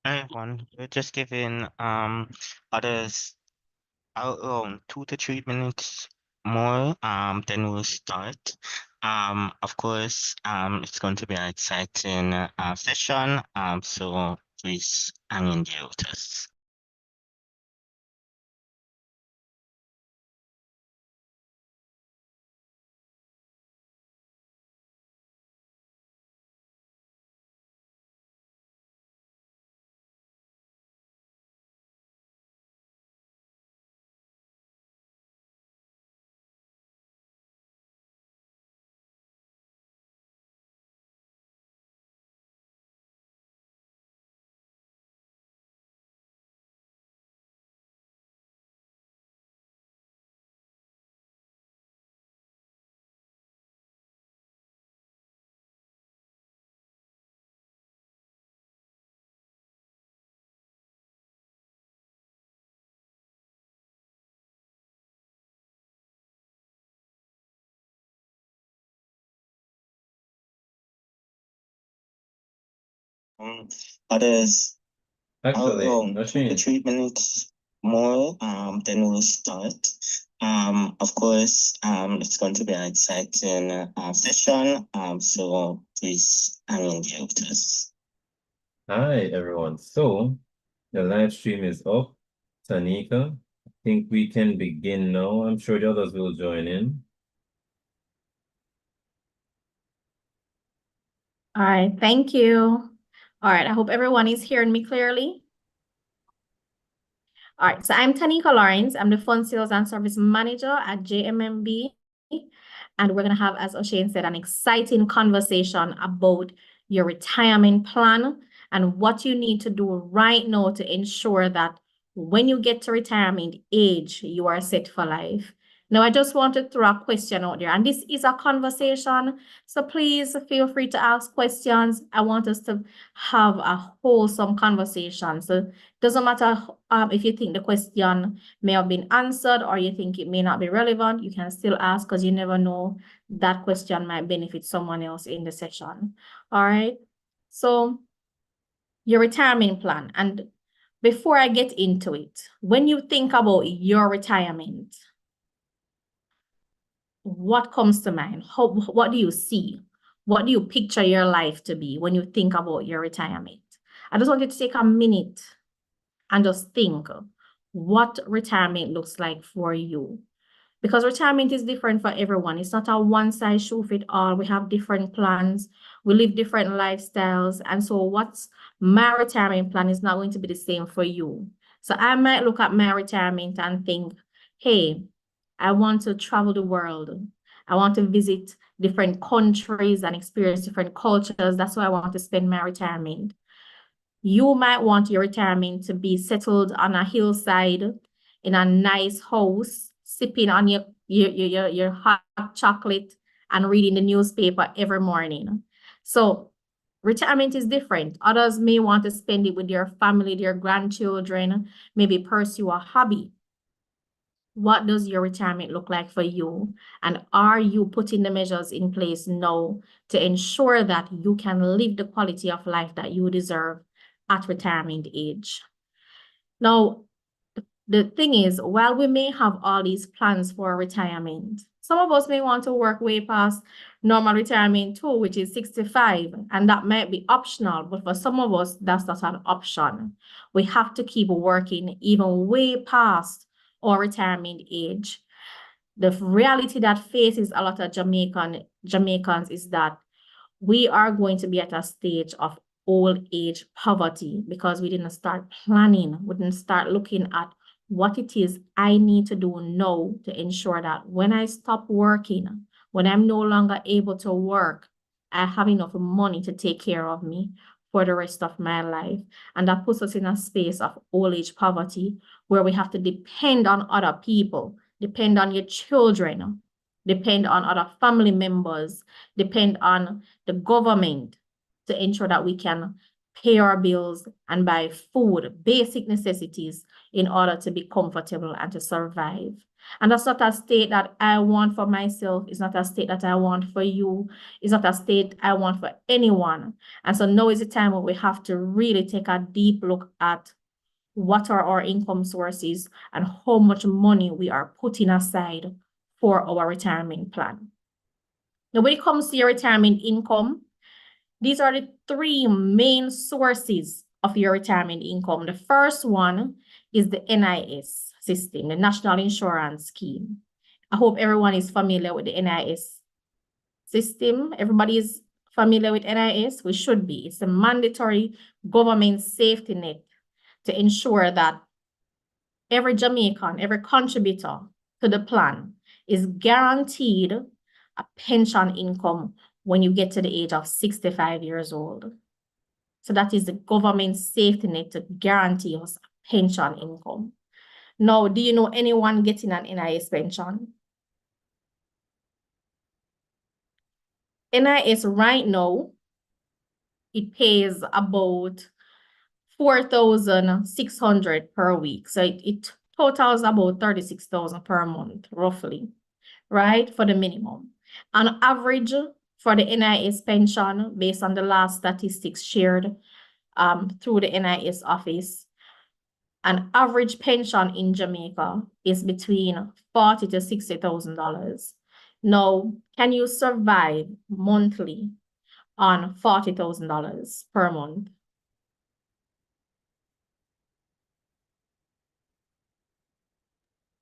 Everyone, we're just giving others around 2 to 3 minutes more, then we'll start. Of course, it's going to be an exciting session. So please hang in there with us. Others Actually, around Machine. 2 to 3 minutes more, then we'll start. Of course, it's going to be an exciting session. So please hang in there with us. Hi, everyone. So the live stream is up. Tanika, I think we can begin now. I'm sure the others will join in. All right, thank you. All right, I hope everyone is hearing me clearly. All right, so I'm Tanika Lawrence. I'm the Fund Sales and Service Manager at JMMB. And we're going to have, as O'Shane said, an exciting conversation about your retirement plan and what you need to do right now to ensure that when you get to retirement age, you are set for life. Now, I just want to throw a question out there, and this is a conversation, so please feel free to ask questions. I want us to have a wholesome conversation. So it doesn't matter if you think the question may have been answered or you think it may not be relevant, you can still ask because you never know, that question might benefit someone else in the session. All right. So your retirement plan. And before I get into it, when you think about your retirement, what comes to mind? What do you see? What do you picture your life to be when you think about your retirement? I just want you to take a minute and just think what retirement looks like for you. Because retirement is different for everyone. It's not a one-size-shoe-fit-all. We have different plans. We live different lifestyles. And so what's my retirement plan is not going to be the same for you. So I might look at my retirement and think, hey, I want to travel the world. I want to visit different countries and experience different cultures. That's why I want to spend my retirement. You might want your retirement to be settled on a hillside in a nice house, sipping on your hot chocolate and reading the newspaper every morning. So retirement is different. Others may want to spend it with your family, their grandchildren, maybe pursue a hobby. What does your retirement look like for you? And are you putting the measures in place now to ensure that you can live the quality of life that you deserve at retirement age? Now, the thing is, while we may have all these plans for retirement, some of us may want to work way past normal retirement too, which is 65, and that might be optional, but for some of us, that's not an option. We have to keep working even way past our retirement age. The reality that faces a lot of Jamaicans is that we are going to be at a stage of old age poverty because we didn't start planning, we didn't start looking at what it is I need to do now to ensure that when I stop working, when I'm no longer able to work, I have enough money to take care of me for the rest of my life. And that puts us in a space of old age poverty where we have to depend on other people, depend on your children, depend on other family members, depend on the government to ensure that we can pay our bills, and buy food, basic necessities, in order to be comfortable and to survive. And that's not a state that I want for myself. It's not a state that I want for you. It's not a state I want for anyone. And so now is the time where we have to really take a deep look at what are our income sources and how much money we are putting aside for our retirement plan. Now, when it comes to your retirement income, these are the three main sources of your retirement income. The first one is the NIS system, the National Insurance Scheme. I hope everyone is familiar with the NIS system. Everybody is familiar with NIS? We should be. It's a mandatory government safety net to ensure that every Jamaican, every contributor to the plan is guaranteed a pension income when you get to the age of 65 years old. So that is the government safety net to guarantee us a pension income. Now, do you know anyone getting an NIS pension? NIS right now, it pays about 4,600 per week. So it totals about 36,000 per month, roughly, right? For the minimum. On average, for the NIS pension, based on the last statistics shared through the NIS office, an average pension in Jamaica is between $40,000 to $60,000. Now, can you survive monthly on $40,000 per month?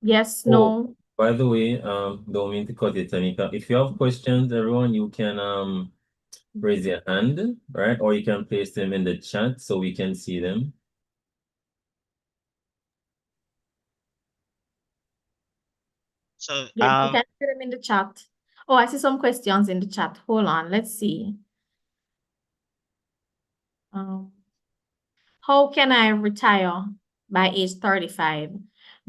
Yes, Oh, no? by the way, don't mean to cut it, Tanika. If you have questions, everyone, you can raise your hand, right? Or you can place them in the chat so we can see them. So, Yes, you can put them in the chat. Oh, I see some questions in the chat. Hold on, let's see. How can I retire by age 35?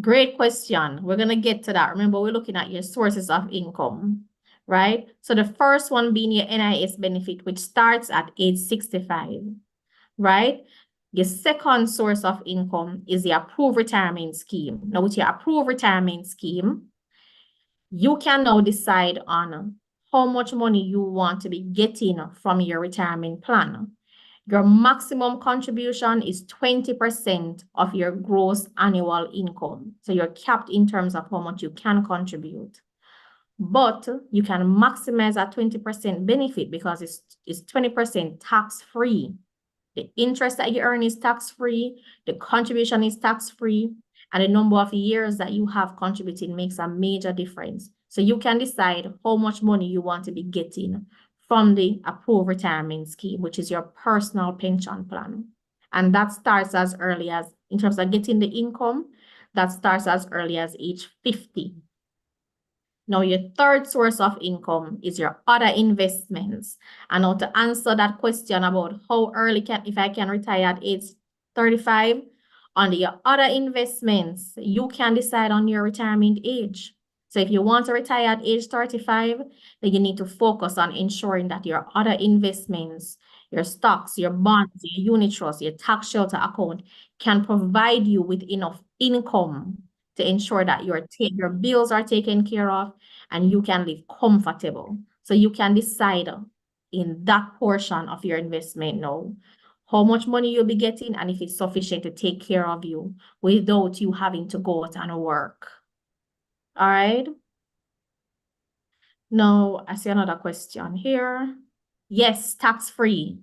Great question. We're going to get to that. Remember, we're looking at your sources of income, right? So the first one being your NIS benefit, which starts at age 65, right? Your second source of income is the approved retirement scheme. Now, with your approved retirement scheme, you can now decide on how much money you want to be getting from your retirement plan. Your maximum contribution is 20% of your gross annual income. So you're capped in terms of how much you can contribute. But you can maximize that 20% benefit because it's 20% tax-free. The interest that you earn is tax-free, the contribution is tax-free, and the number of years that you have contributed makes a major difference. So you can decide how much money you want to be getting from the approved retirement scheme, which is your personal pension plan. And that starts as early as, in terms of getting the income, that starts as early as age 50. Now, your third source of income is your other investments. And now to answer that question about how early if I can retire at age 35, on your other investments, you can decide on your retirement age. So if you want to retire at age 35, then you need to focus on ensuring that your other investments, your stocks, your bonds, your unit trust, your tax shelter account can provide you with enough income to ensure that your bills are taken care of and you can live comfortable. So you can decide in that portion of your investment now how much money you'll be getting and if it's sufficient to take care of you without you having to go out and work. All right. Now, I see another question here. Yes, tax-free.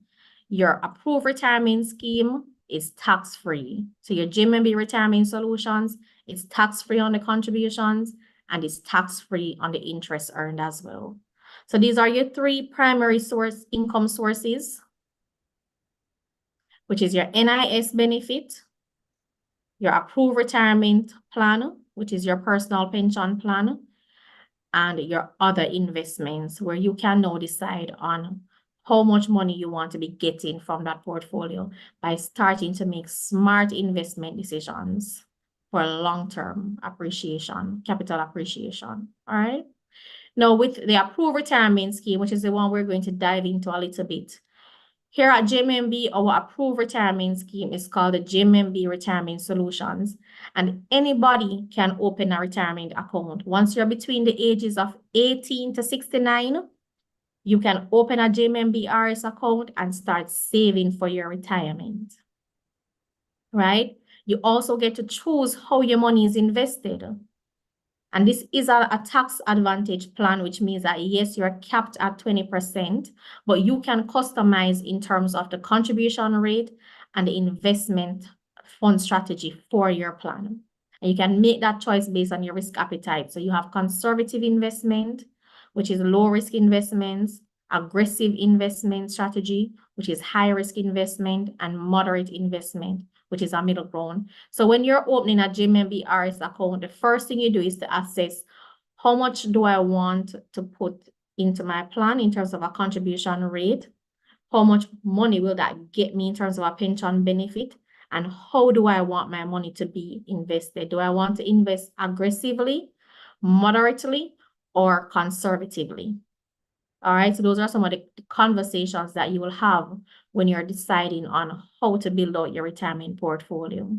Your approved retirement scheme is tax-free. So your JMMB retirement solutions is tax-free on the contributions and it's tax-free on the interest earned as well. So these are your three primary income sources, which is your NIS benefit, your approved retirement plan, which is your personal pension plan, and your other investments where you can now decide on how much money you want to be getting from that portfolio by starting to make smart investment decisions for long-term appreciation, capital appreciation. All right. Now with the approved retirement scheme, which is the one we're going to dive into a little bit, Here at JMMB, our approved retirement scheme is called the JMMB Retirement Solutions, and anybody can open a retirement account. Once you're between the ages of 18 to 69, you can open a JMMB RS account and start saving for your retirement, right? You also get to choose how your money is invested. And this is a tax advantage plan, which means that yes, you're capped at 20%, but you can customize in terms of the contribution rate and the investment fund strategy for your plan. And you can make that choice based on your risk appetite. So you have conservative investment, which is low risk investments, aggressive investment strategy, which is high risk investment, and moderate investment, which is a middle ground. So when you're opening a JMMB RS account, the first thing you do is to assess how much do I want to put into my plan in terms of a contribution rate, how much money will that get me in terms of a pension benefit, and how do I want my money to be invested? Do I want to invest aggressively, moderately, or conservatively? All right, so those are some of the conversations that you will have when you're deciding on how to build out your retirement portfolio.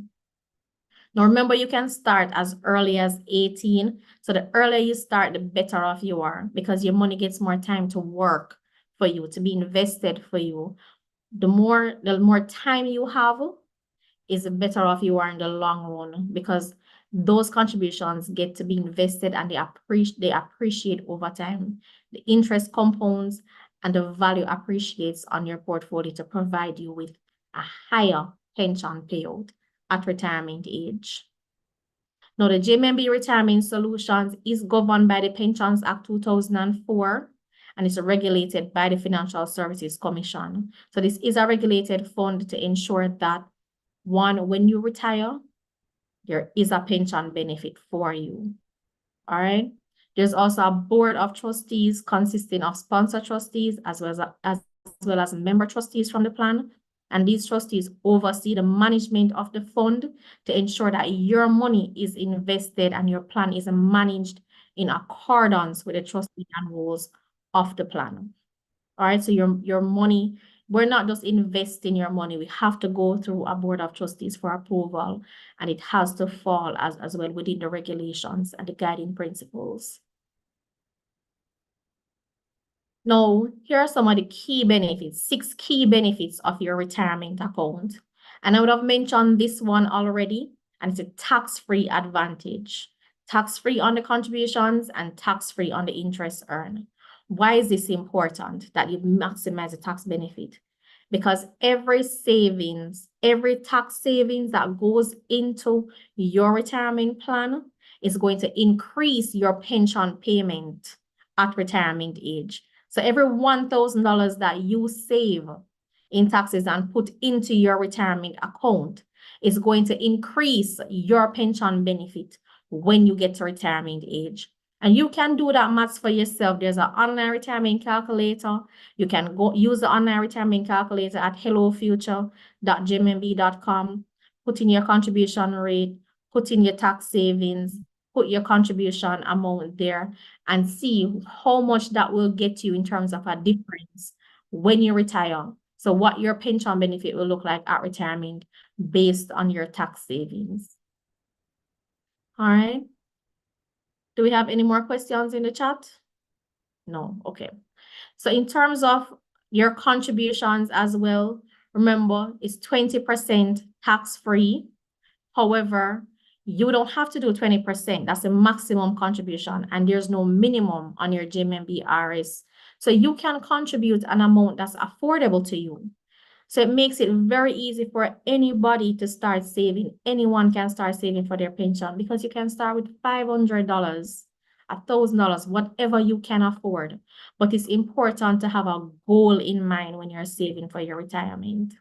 Now, remember, you can start as early as 18. So the earlier you start, the better off you are, because your money gets more time to work for you, to be invested for you. The more time you have, is the better off you are in the long run, because those contributions get to be invested and they appreciate over time. The interest compounds and the value appreciates on your portfolio to provide you with a higher pension payout at retirement age. Now, the JMMB Retirement Solutions is governed by the Pensions Act 2004 and is regulated by the Financial Services Commission. So this is a regulated fund to ensure that, one, when you retire, there is a pension benefit for you. All right. There's also a board of trustees consisting of sponsor trustees as well as member trustees from the plan. And these trustees oversee the management of the fund to ensure that your money is invested and your plan is managed in accordance with the trustee and rules of the plan. All right, so your money, we're not just investing your money. We have to go through a board of trustees for approval, and it has to fall as well within the regulations and the guiding principles. Now, here are some of the key benefits, 6 key benefits of your retirement account. And I would have mentioned this one already, and it's a tax-free advantage. Tax-free on the contributions and tax-free on the interest earned. Why is this important that you maximize the tax benefit? Because every tax savings that goes into your retirement plan is going to increase your pension payment at retirement age. So every $1,000 that you save in taxes and put into your retirement account is going to increase your pension benefit when you get to retirement age. And you can do that maths for yourself. There's an online retirement calculator. You can go use the online retirement calculator at hellofuture.jmmb.com. Put in your contribution rate, put in your tax savings, put your contribution amount there, and see how much that will get you in terms of a difference when you retire. So what your pension benefit will look like at retirement based on your tax savings. All right. Do we have any more questions in the chat? No, okay. So in terms of your contributions as well, remember it's 20% tax-free. However, you don't have to do 20%. That's the maximum contribution, and there's no minimum on your JMMB RS. So you can contribute an amount that's affordable to you. So it makes it very easy for anybody to start saving. Anyone can start saving for their pension, because you can start with $500, $1,000, whatever you can afford. But it's important to have a goal in mind when you're saving for your retirement.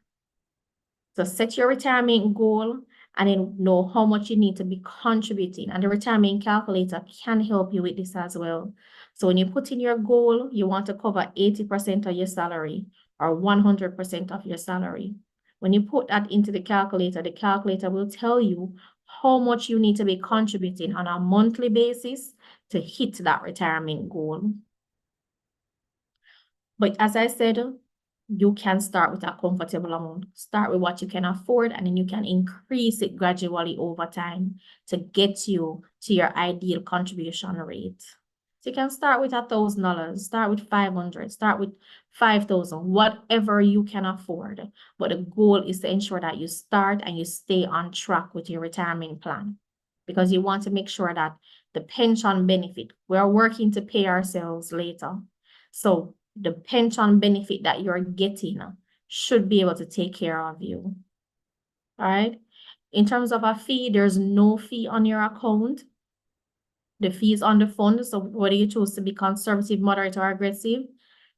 So set your retirement goal and then know how much you need to be contributing. And the retirement calculator can help you with this as well. So when you put in your goal, you want to cover 80% of your salary or 100% of your salary. When you put that into the calculator will tell you how much you need to be contributing on a monthly basis to hit that retirement goal. But as I said, you can start with a comfortable amount. Start with what you can afford, and then you can increase it gradually over time to get you to your ideal contribution rate. So you can start with $1,000, start with 500, start with 5,000, whatever you can afford. But the goal is to ensure that you start and you stay on track with your retirement plan, because you want to make sure that the pension benefit, we're working to pay ourselves later. So the pension benefit that you're getting should be able to take care of you. All right. In terms of a fee, there's no fee on your account. The fee is on the fund. So whether you choose to be conservative, moderate, or aggressive,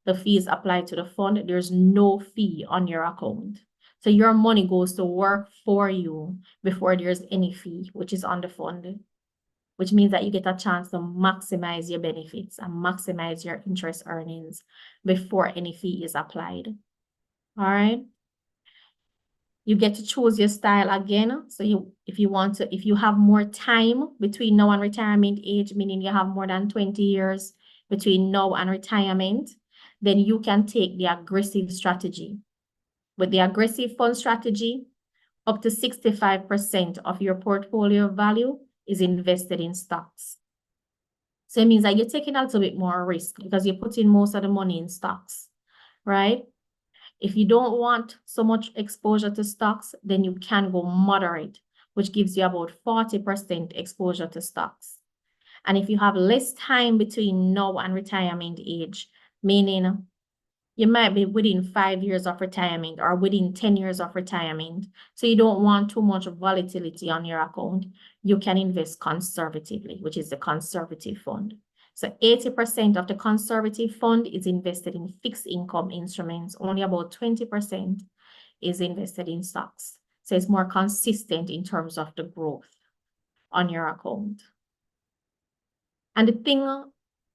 the fees apply to the fund. There's no fee on your account. So your money goes to work for you before there's any fee, which is on the fund, which means that you get a chance to maximize your benefits and maximize your interest earnings before any fee is applied. All right. You get to choose your style again. So if you have more time between now and retirement age, meaning you have more than 20 years between now and retirement, then you can take the aggressive strategy. With the aggressive fund strategy, up to 65% of your portfolio value is invested in stocks. So it means that you're taking a little bit more risk because you're putting most of the money in stocks, right? If you don't want so much exposure to stocks, then you can go moderate, which gives you about 40% exposure to stocks. And if you have less time between now and retirement age, meaning you might be within 5 years of retirement or within 10 years of retirement, so you don't want too much volatility on your account, you can invest conservatively, which is the conservative fund. So 80% of the conservative fund is invested in fixed income instruments. Only about 20% is invested in stocks. So it's more consistent in terms of the growth on your account. And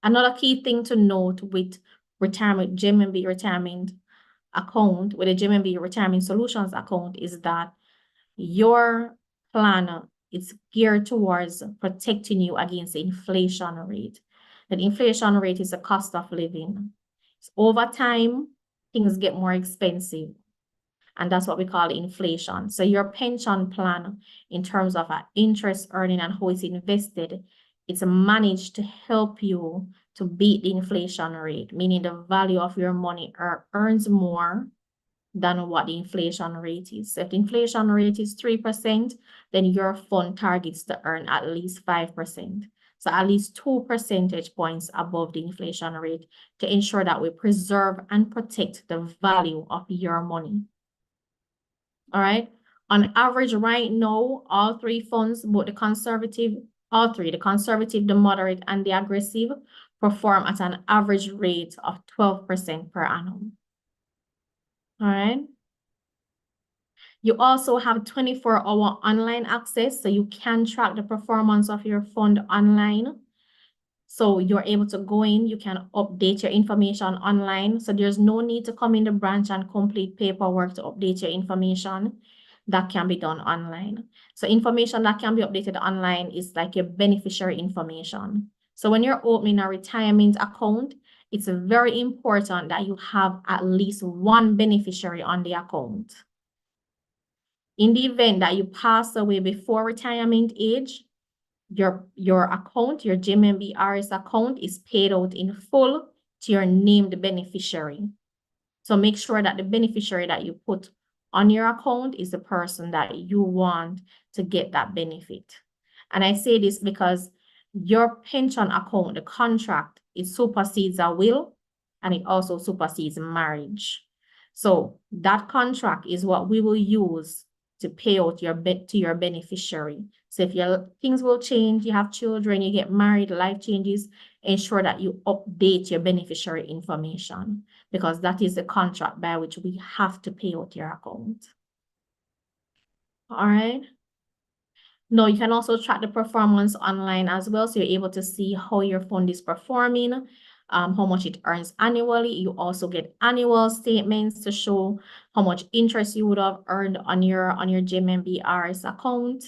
another key thing to note with retirement, JMMB retirement account, with a JMMB retirement solutions account, is that your plan is geared towards protecting you against the inflation rate. The inflation rate is the cost of living. So over time, things get more expensive, and that's what we call inflation. So your pension plan, in terms of interest earning and how it's invested, it's managed to help you to beat the inflation rate, meaning the value of your money earns more than what the inflation rate is. So if the inflation rate is 3%, then your fund targets to earn at least 5%. So at least 2 percentage points above the inflation rate to ensure that we preserve and protect the value of your money. All right. On average, right now, all three funds, both the conservative, the moderate, and the aggressive, perform at an average rate of 12% per annum. All right. You also have 24-hour online access, so you can track the performance of your fund online. So you're able to go in, you can update your information online. So there's no need to come in the branch and complete paperwork to update your information. That can be done online. So information that can be updated online is like your beneficiary information. So when you're opening a retirement account, it's very important that you have at least one beneficiary on the account. In the event that you pass away before retirement age, your account, your JMMB RS account, is paid out in full to your named beneficiary. So make sure that the beneficiary that you put on your account is the person that you want to get that benefit. And I say this because your pension account, the contract, it supersedes a will, and it also supersedes marriage. So that contract is what we will use to pay out to your beneficiary. So if your things will change, you have children, you get married, life changes, ensure that you update your beneficiary information, because that is the contract by which we have to pay out your account. All right. Now you can also track the performance online as well. So you're able to see how your fund is performing, how much it earns annually. You also get annual statements to show how much interest you would have earned on your JMMB RS account.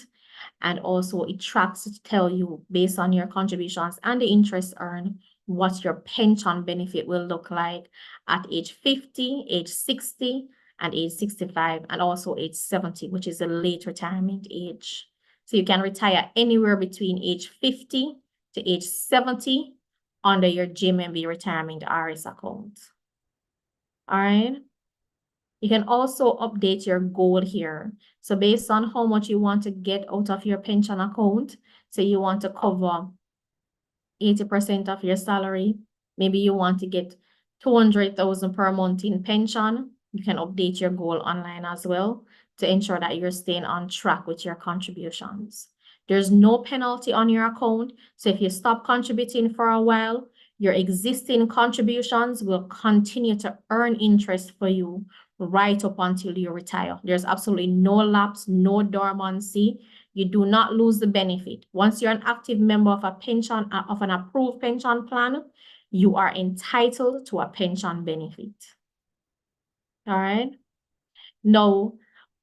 And also it tracks to tell you, based on your contributions and the interest earned, what your pension benefit will look like at age 50, age 60, and age 65, and also age 70, which is the late retirement age. So you can retire anywhere between age 50 to age 70 under your JMMB retirement RS account. All right. You can also update your goal here. So based on how much you want to get out of your pension account, so you want to cover 80% of your salary. Maybe you want to get 200,000 per month in pension. You can update your goal online as well to ensure that you're staying on track with your contributions. There's no penalty on your account. So if you stop contributing for a while, your existing contributions will continue to earn interest for you right up until you retire. There's absolutely no lapse, no dormancy. You do not lose the benefit. Once you're an active member of a pension, of an approved pension plan, you are entitled to a pension benefit. All right. Now,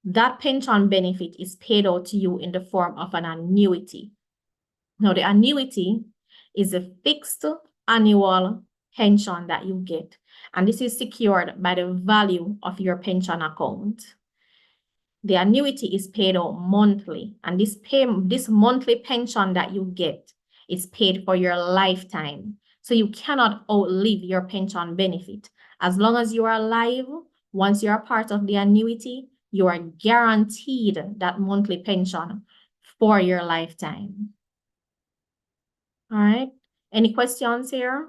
that pension benefit is paid out to you in the form of an annuity. Now, the annuity is a fixed annual pension that you get, and this is secured by the value of your pension account. The annuity is paid out monthly, and this monthly pension that you get is paid for your lifetime. So you cannot outlive your pension benefit. As long as you are alive, once you're a part of the annuity, you are guaranteed that monthly pension for your lifetime. All right. Any questions here?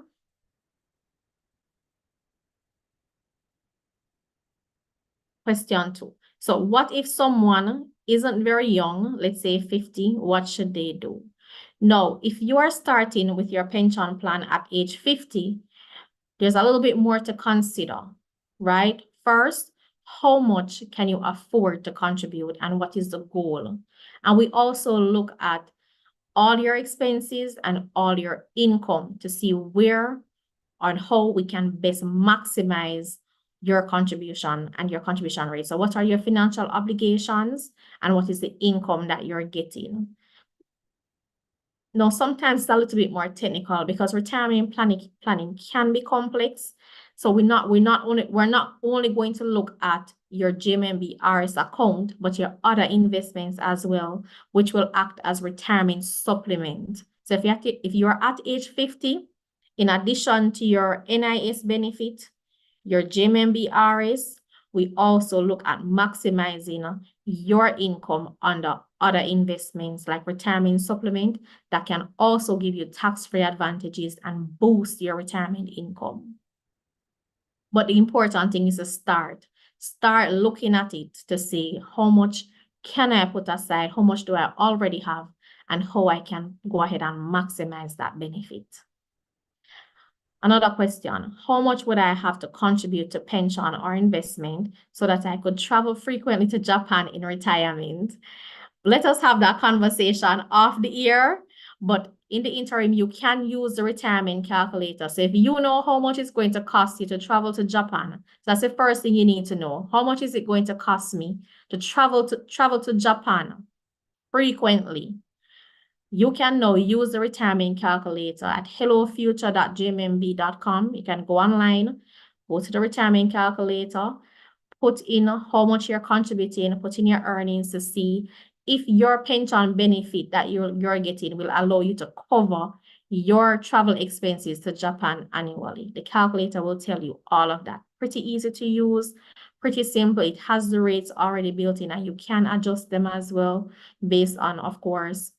Question 2. So what if someone isn't very young, let's say 50, what should they do? Now, if you are starting with your pension plan at age 50, there's a little bit more to consider, right? First, how much can you afford to contribute and what is the goal? And we also look at all your expenses and all your income to see where and how we can best maximize your contribution and your contribution rate. So what are your financial obligations and what is the income that you're getting? Now, sometimes it's a little bit more technical because retirement planning can be complex. So we're not only going to look at your JMMB RS account, but your other investments as well, which will act as retirement supplement. So if you are at age 50, in addition to your NIS benefit, your JMMB RS, we also look at maximizing your income under other investments like retirement supplement that can also give you tax-free advantages and boost your retirement income. But the important thing is to start looking at it to see how much can I put aside, how much do I already have, and how I can go ahead and maximize that benefit. Another question, how much would I have to contribute to pension or investment so that I could travel frequently to Japan in retirement? Let us have that conversation off the air, but in the interim, you can use the retirement calculator. So if you know how much it's going to cost you to travel to Japan, that's the first thing you need to know. How much is it going to cost me to travel to Japan frequently? You can now use the retirement calculator at hellofuture.jmmb.com. You can go online, go to the retirement calculator, put in how much you're contributing, put in your earnings to see if your pension benefit that you're getting will allow you to cover your travel expenses to Japan annually. The calculator will tell you all of that. Pretty easy to use, pretty simple. It has the rates already built in and you can adjust them as well based on, of course,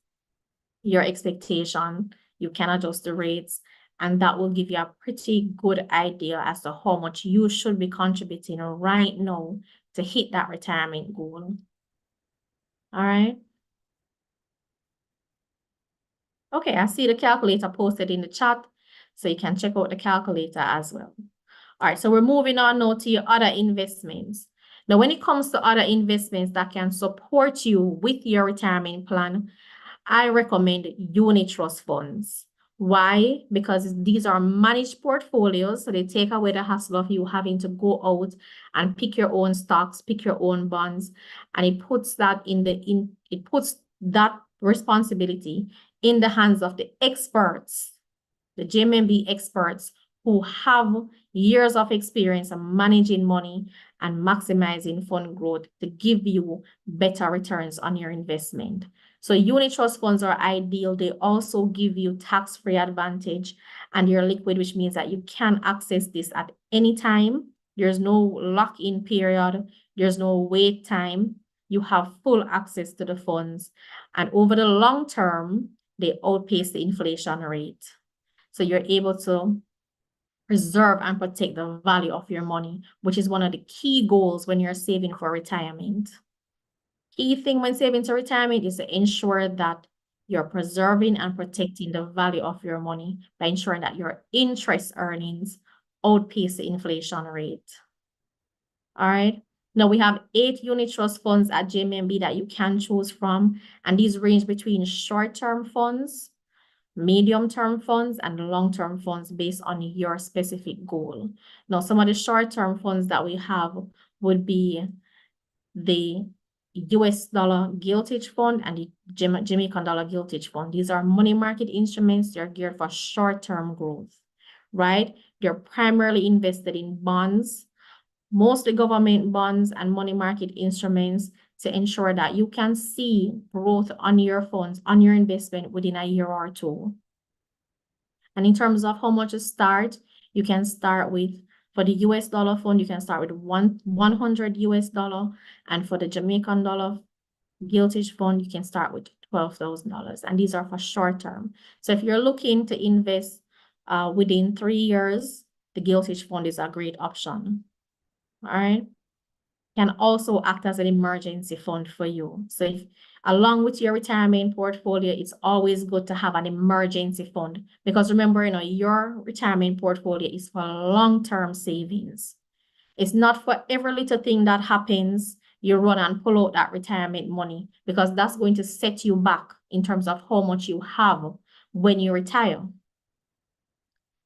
your expectation. You can adjust the rates and that will give you a pretty good idea as to how much you should be contributing right now to hit that retirement goal. All right. Okay, I see the calculator posted in the chat, so you can check out the calculator as well. All right, so we're moving on now to your other investments. Now, when it comes to other investments that can support you with your retirement plan, I recommend unit trust funds. Why? Because these are managed portfolios, so they take away the hassle of you having to go out and pick your own stocks, pick your own bonds, and it puts that responsibility in the hands of the experts the JMMB experts who have years of experience in managing money and maximizing fund growth to give you better returns on your investment. So unit trust funds are ideal. They also give you tax-free advantage and you're liquid, which means that you can access this at any time. There's no lock-in period. There's no wait time. You have full access to the funds. And over the long term, they outpace the inflation rate. So you're able to preserve and protect the value of your money, which is one of the key goals when you're saving for retirement. Key thing when saving to retirement is to ensure that you're preserving and protecting the value of your money by ensuring that your interest earnings outpace the inflation rate. All right. Now we have 8 unit trust funds at JMMB that you can choose from, and these range between short-term funds, medium-term funds, and long-term funds based on your specific goal. Now, some of the short-term funds that we have would be the US dollar giltage fund and the Jamaican dollar giltage fund. These are money market instruments. They're geared for short-term growth, right? They're primarily invested in bonds, mostly government bonds and money market instruments to ensure that you can see growth on your funds, on your investment within a year or two. And in terms of how much to start, you can start with, for the US dollar fund, you can start with 100 US dollar. And for the Jamaican dollar giltage fund, you can start with $12,000. And these are for short term. So if you're looking to invest within 3 years, the giltage fund is a great option. All right. Can also act as an emergency fund for you. So if, along with your retirement portfolio, it's always good to have an emergency fund because remember, your retirement portfolio is for long-term savings. It's not for every little thing that happens, you run and pull out that retirement money because that's going to set you back in terms of how much you have when you retire.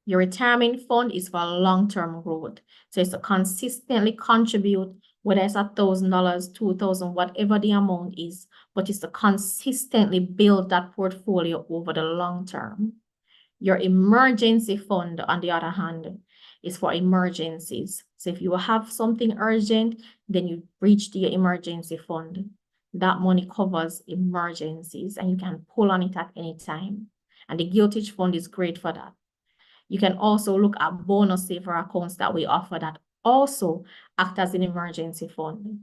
Your retirement fund is for long-term growth. So it's to consistently contribute, whether it's $1,000, $2,000, whatever the amount is, but it's to consistently build that portfolio over the long term. Your emergency fund, on the other hand, is for emergencies. So if you have something urgent, then you reach to your emergency fund. That money covers emergencies and you can pull on it at any time. And the giltage fund is great for that. You can also look at bonus saver accounts that we offer that also act as an emergency fund.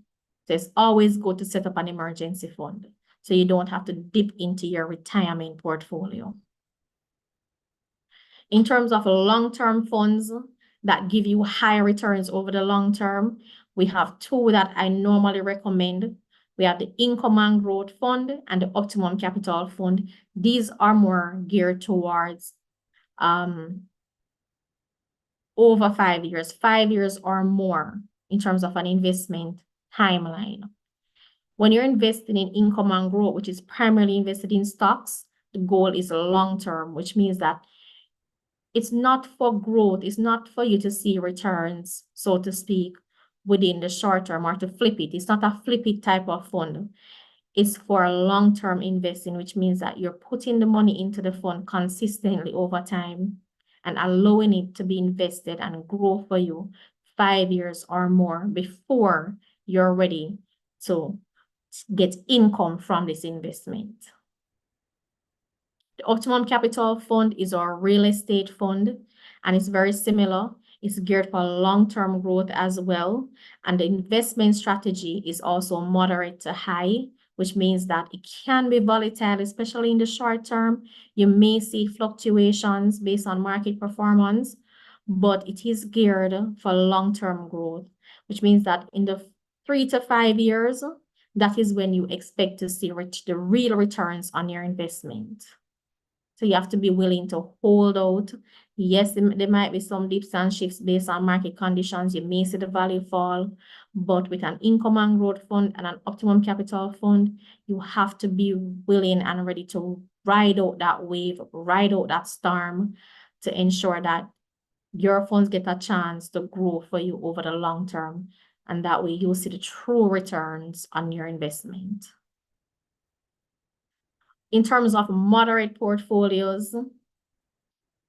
So it's always good to set up an emergency fund so you don't have to dip into your retirement portfolio. In terms of long-term funds that give you higher returns over the long term, we have 2 that I normally recommend. We have the Income and Growth Fund and the Optimum Capital Fund. These are more geared towards over 5 years, 5 years or more in terms of an investment timeline. When you're investing in Income and Growth, which is primarily invested in stocks, the goal is long-term, which means that it's not for growth. It's not for you to see returns, so to speak, within the short term or to flip it. It's not a flip it type of fund. It's for long-term investing, which means that you're putting the money into the fund consistently over time and allowing it to be invested and grow for you 5 years or more before you're ready to get income from this investment. The Optimum Capital Fund is our real estate fund, and it's very similar. It's geared for long-term growth as well. And the investment strategy is also moderate to high, which means that it can be volatile, especially in the short term. You may see fluctuations based on market performance, but it is geared for long-term growth, which means that in the 3 to 5 years, that is when you expect to see the real returns on your investment. So you have to be willing to hold out. Yes, there might be some dips and shifts based on market conditions. You may see the value fall, but with an Income and Growth Fund and an Optimum Capital Fund, you have to be willing and ready to ride out that wave, ride out that storm to ensure that your funds get a chance to grow for you over the long term. And that way you'll see the true returns on your investment. In terms of moderate portfolios,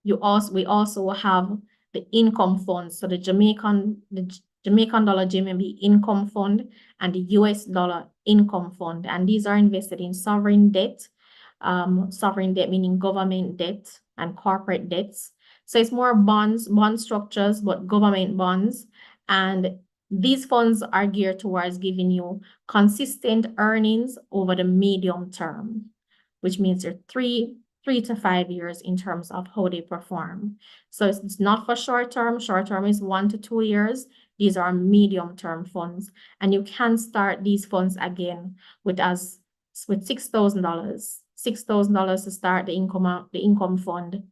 we also have the income funds. So the Jamaican dollar JMMB income fund and the US dollar income fund. And these are invested in sovereign debt meaning government debt and corporate debts. So it's more bond structures, but government bonds. And these funds are geared towards giving you consistent earnings over the medium term, which means you're 3 to 5 years in terms of how they perform. So it's not for short term. Short term is 1 to 2 years. These are medium term funds. And you can start these funds again with $6,000. $6,000 to start the income fund,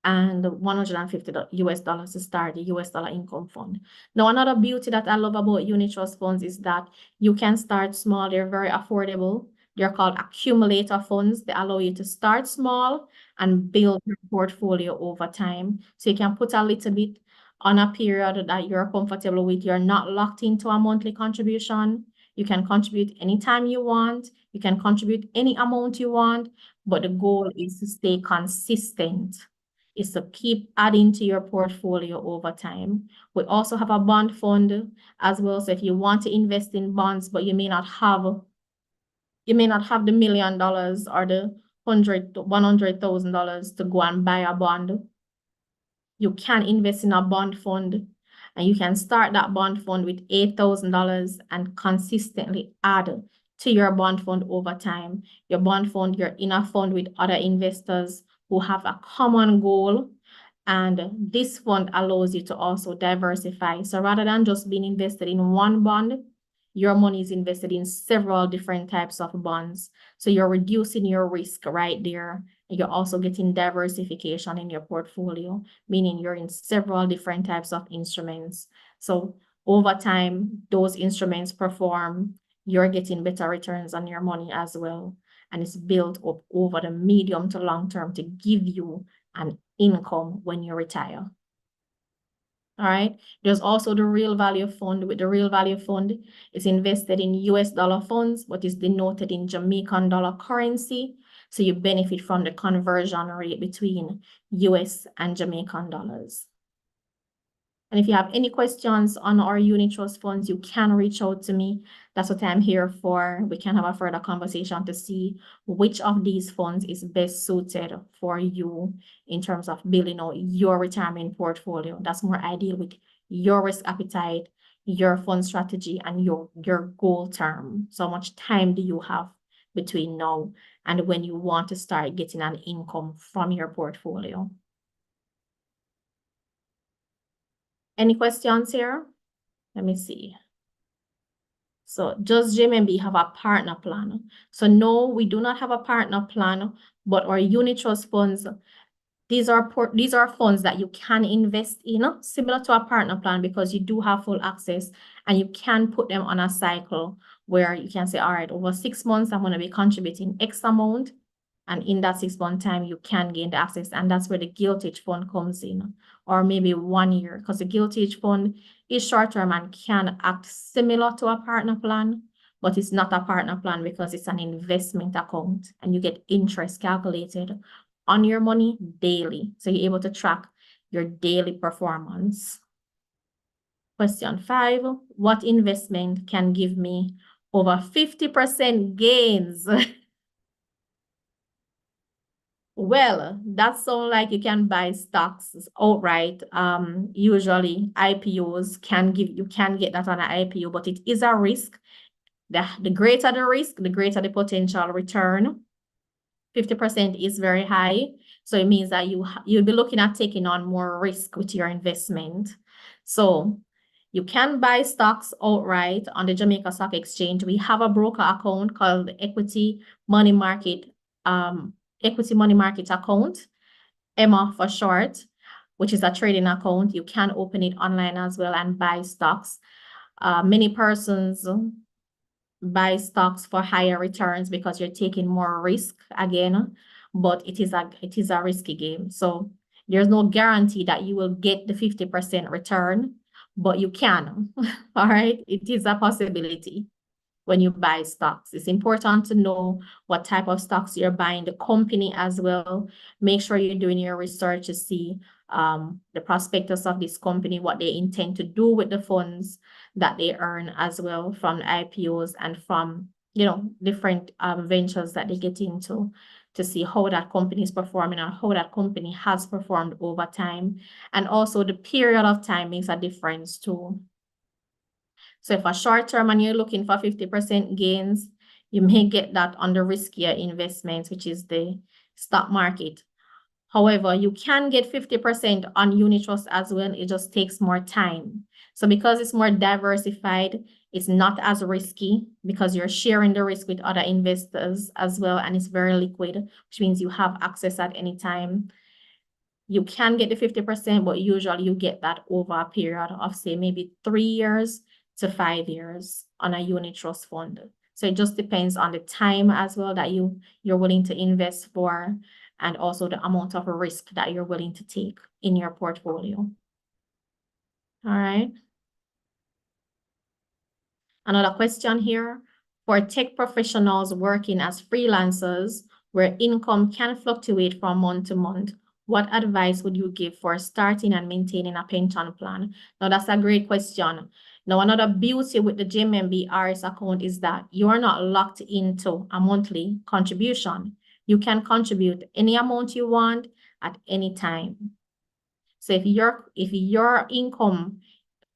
and $150 to start the US dollar income fund. Now, another beauty that I love about unit trust funds is that you can start small. They're very affordable. They're called accumulator funds. They allow you to start small and build your portfolio over time. So you can put a little bit on a period that you're comfortable with. You're not locked into a monthly contribution. You can contribute anytime you want. You can contribute any amount you want, but the goal is to stay consistent, is to keep adding to your portfolio over time. We also have a bond fund as well. So if you want to invest in bonds, but you may not have the $1 million or the $100,000 to go and buy a bond, you can invest in a bond fund, and you can start that bond fund with $8,000 and consistently add to your bond fund over time. Your bond fund, you're in a fund with other investors who have a common goal, and this fund allows you to also diversify. So rather than just being invested in one bond, your money is invested in several different types of bonds. So you're reducing your risk right there. And you're also getting diversification in your portfolio, meaning you're in several different types of instruments. So over time, those instruments perform, you're getting better returns on your money as well. And it's built up over the medium to long term to give you an income when you retire. All right. There's also the real value fund. With the real value fund, it's invested in US dollar funds, but is denoted in Jamaican dollar currency. So you benefit from the conversion rate between US and Jamaican dollars. And if you have any questions on our unit trust funds, you can reach out to me. That's what I'm here for. We can have a further conversation to see which of these funds is best suited for you in terms of building out your retirement portfolio. That's more ideal with your risk appetite, your fund strategy, and your goal term. So how much time do you have between now and when you want to start getting an income from your portfolio? Any questions here? Let me see. So does JMMB have a partner plan? So no, we do not have a partner plan, but our unit trust funds, these are funds that you can invest in, similar to a partner plan, because you do have full access and you can put them on a cycle where you can say, all right, over 6 months, I'm going to be contributing X amount. And in that 6-month time, you can gain the access. And that's where the Giltage fund comes in, or maybe 1 year, because the Giltage fund is short-term and can act similar to a partner plan, but it's not a partner plan because it's an investment account and you get interest calculated on your money daily. So you're able to track your daily performance. Question 5, what investment can give me over 50% gains? Well, that sounds like you can buy stocks outright. Usually IPOs you can get that on an IPO, but it is a risk. The greater the risk, the greater the potential return. 50% is very high. So it means that you'll be looking at taking on more risk with your investment. So you can buy stocks outright on the Jamaica Stock Exchange. We have a broker account called Equity Money Market account, EMMA for short, which is a trading account. You can open it online as well and buy stocks. Many persons buy stocks for higher returns because you're taking more risk again, but it is a risky game. So there's no guarantee that you will get the 50% return, but you can. All right, it is a possibility. when you buy stocks. It's important to know what type of stocks you're buying, the company as well. Make sure you're doing your research to see the prospectus of this company, what they intend to do with the funds that they earn as well from IPOs and from, different ventures that they get into, to see how that company is performing and how that company has performed over time. And also the period of time makes a difference too. So if a short term and you're looking for 50% gains, you may get that on the riskier investments, which is the stock market. However, you can get 50% on unit trust as well. It just takes more time. So because it's more diversified, it's not as risky because you're sharing the risk with other investors as well. And it's very liquid, which means you have access at any time. You can get the 50%, but usually you get that over a period of, say, maybe 3 years to 5 years on a unit trust fund. So it just depends on the time as well that you're willing to invest for, and also the amount of risk that you're willing to take in your portfolio. All right. Another question here. For tech professionals working as freelancers, where income can fluctuate from month to month, what advice would you give for starting and maintaining a pension plan? Now, that's a great question. Now, another beauty with the JMMB RS account is that you are not locked into a monthly contribution. You can contribute any amount you want at any time. So if your income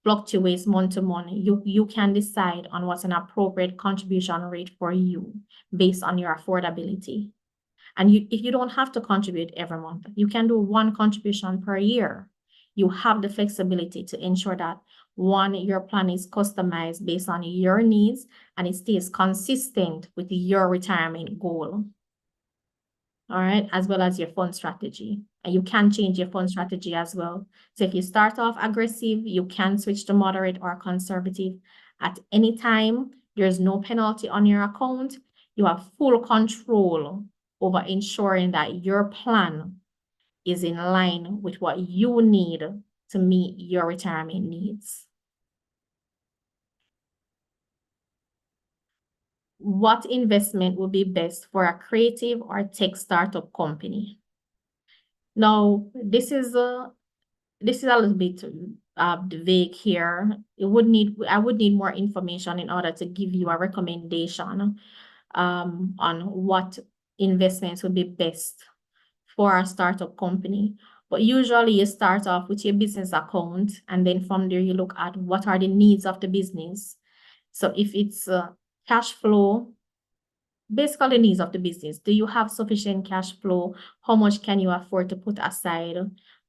fluctuates month to month, you can decide on what's an appropriate contribution rate for you based on your affordability. And if you don't have to contribute every month, you can do one contribution per year. You have the flexibility to ensure that, one, your plan is customized based on your needs and it stays consistent with your retirement goal. All right, as well as your fund strategy. And you can change your fund strategy as well. So if you start off aggressive, you can switch to moderate or conservative at any time. There's no penalty on your account. You have full control over ensuring that your plan is in line with what you need to meet your retirement needs. What investment would be best for a creative or tech startup company? Now, this is a little bit vague here. I would need more information in order to give you a recommendation on what investments would be best for a startup company. But usually you start off with your business account, and then from there you look at what are the needs of the business. So if it's cash flow, basically the needs of the business. Do you have sufficient cash flow? How much can you afford to put aside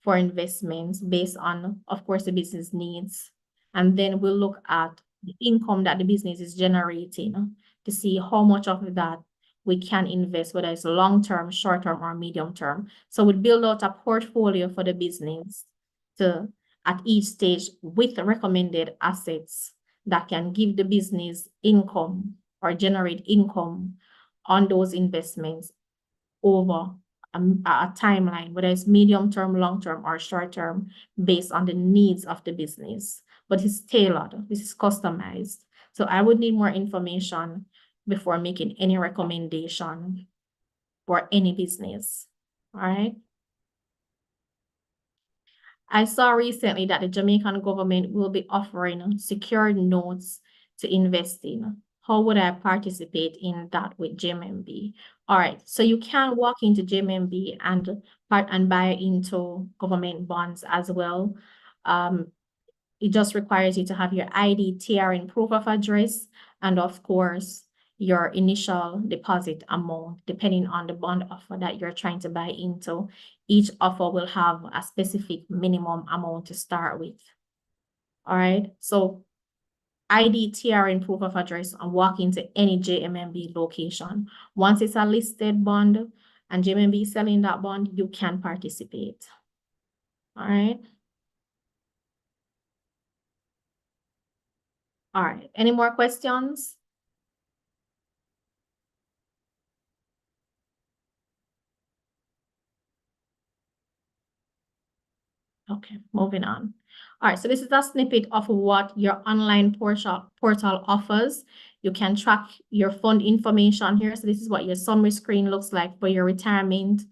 for investments based on, of course, the business needs? And then we'll look at the income that the business is generating to see how much of that we can invest, whether it's long-term, short-term, or medium-term. So we build out a portfolio for the business at each stage with recommended assets that can give the business income or generate income on those investments over a timeline, whether it's medium-term, long-term, or short-term, based on the needs of the business. But it's tailored, this is customized. So I would need more information before making any recommendation for any business. All right. I saw recently that the Jamaican government will be offering secured notes to invest in. How would I participate in that with JMMB? All right, so you can walk into JMMB and buy into government bonds as well. It just requires you to have your ID, TRN, proof of address, and of course, your initial deposit amount, depending on the bond offer that you're trying to buy into. Each offer will have a specific minimum amount to start with. All right, so ID, TRN, proof of address, and walk into any JMMB location. Once it's a listed bond and JMMB is selling that bond, you can participate. All right. All right, any more questions? Okay, moving on. All right, so this is a snippet of what your online portal offers. You can track your fund information here. So this is what your summary screen looks like for your retirement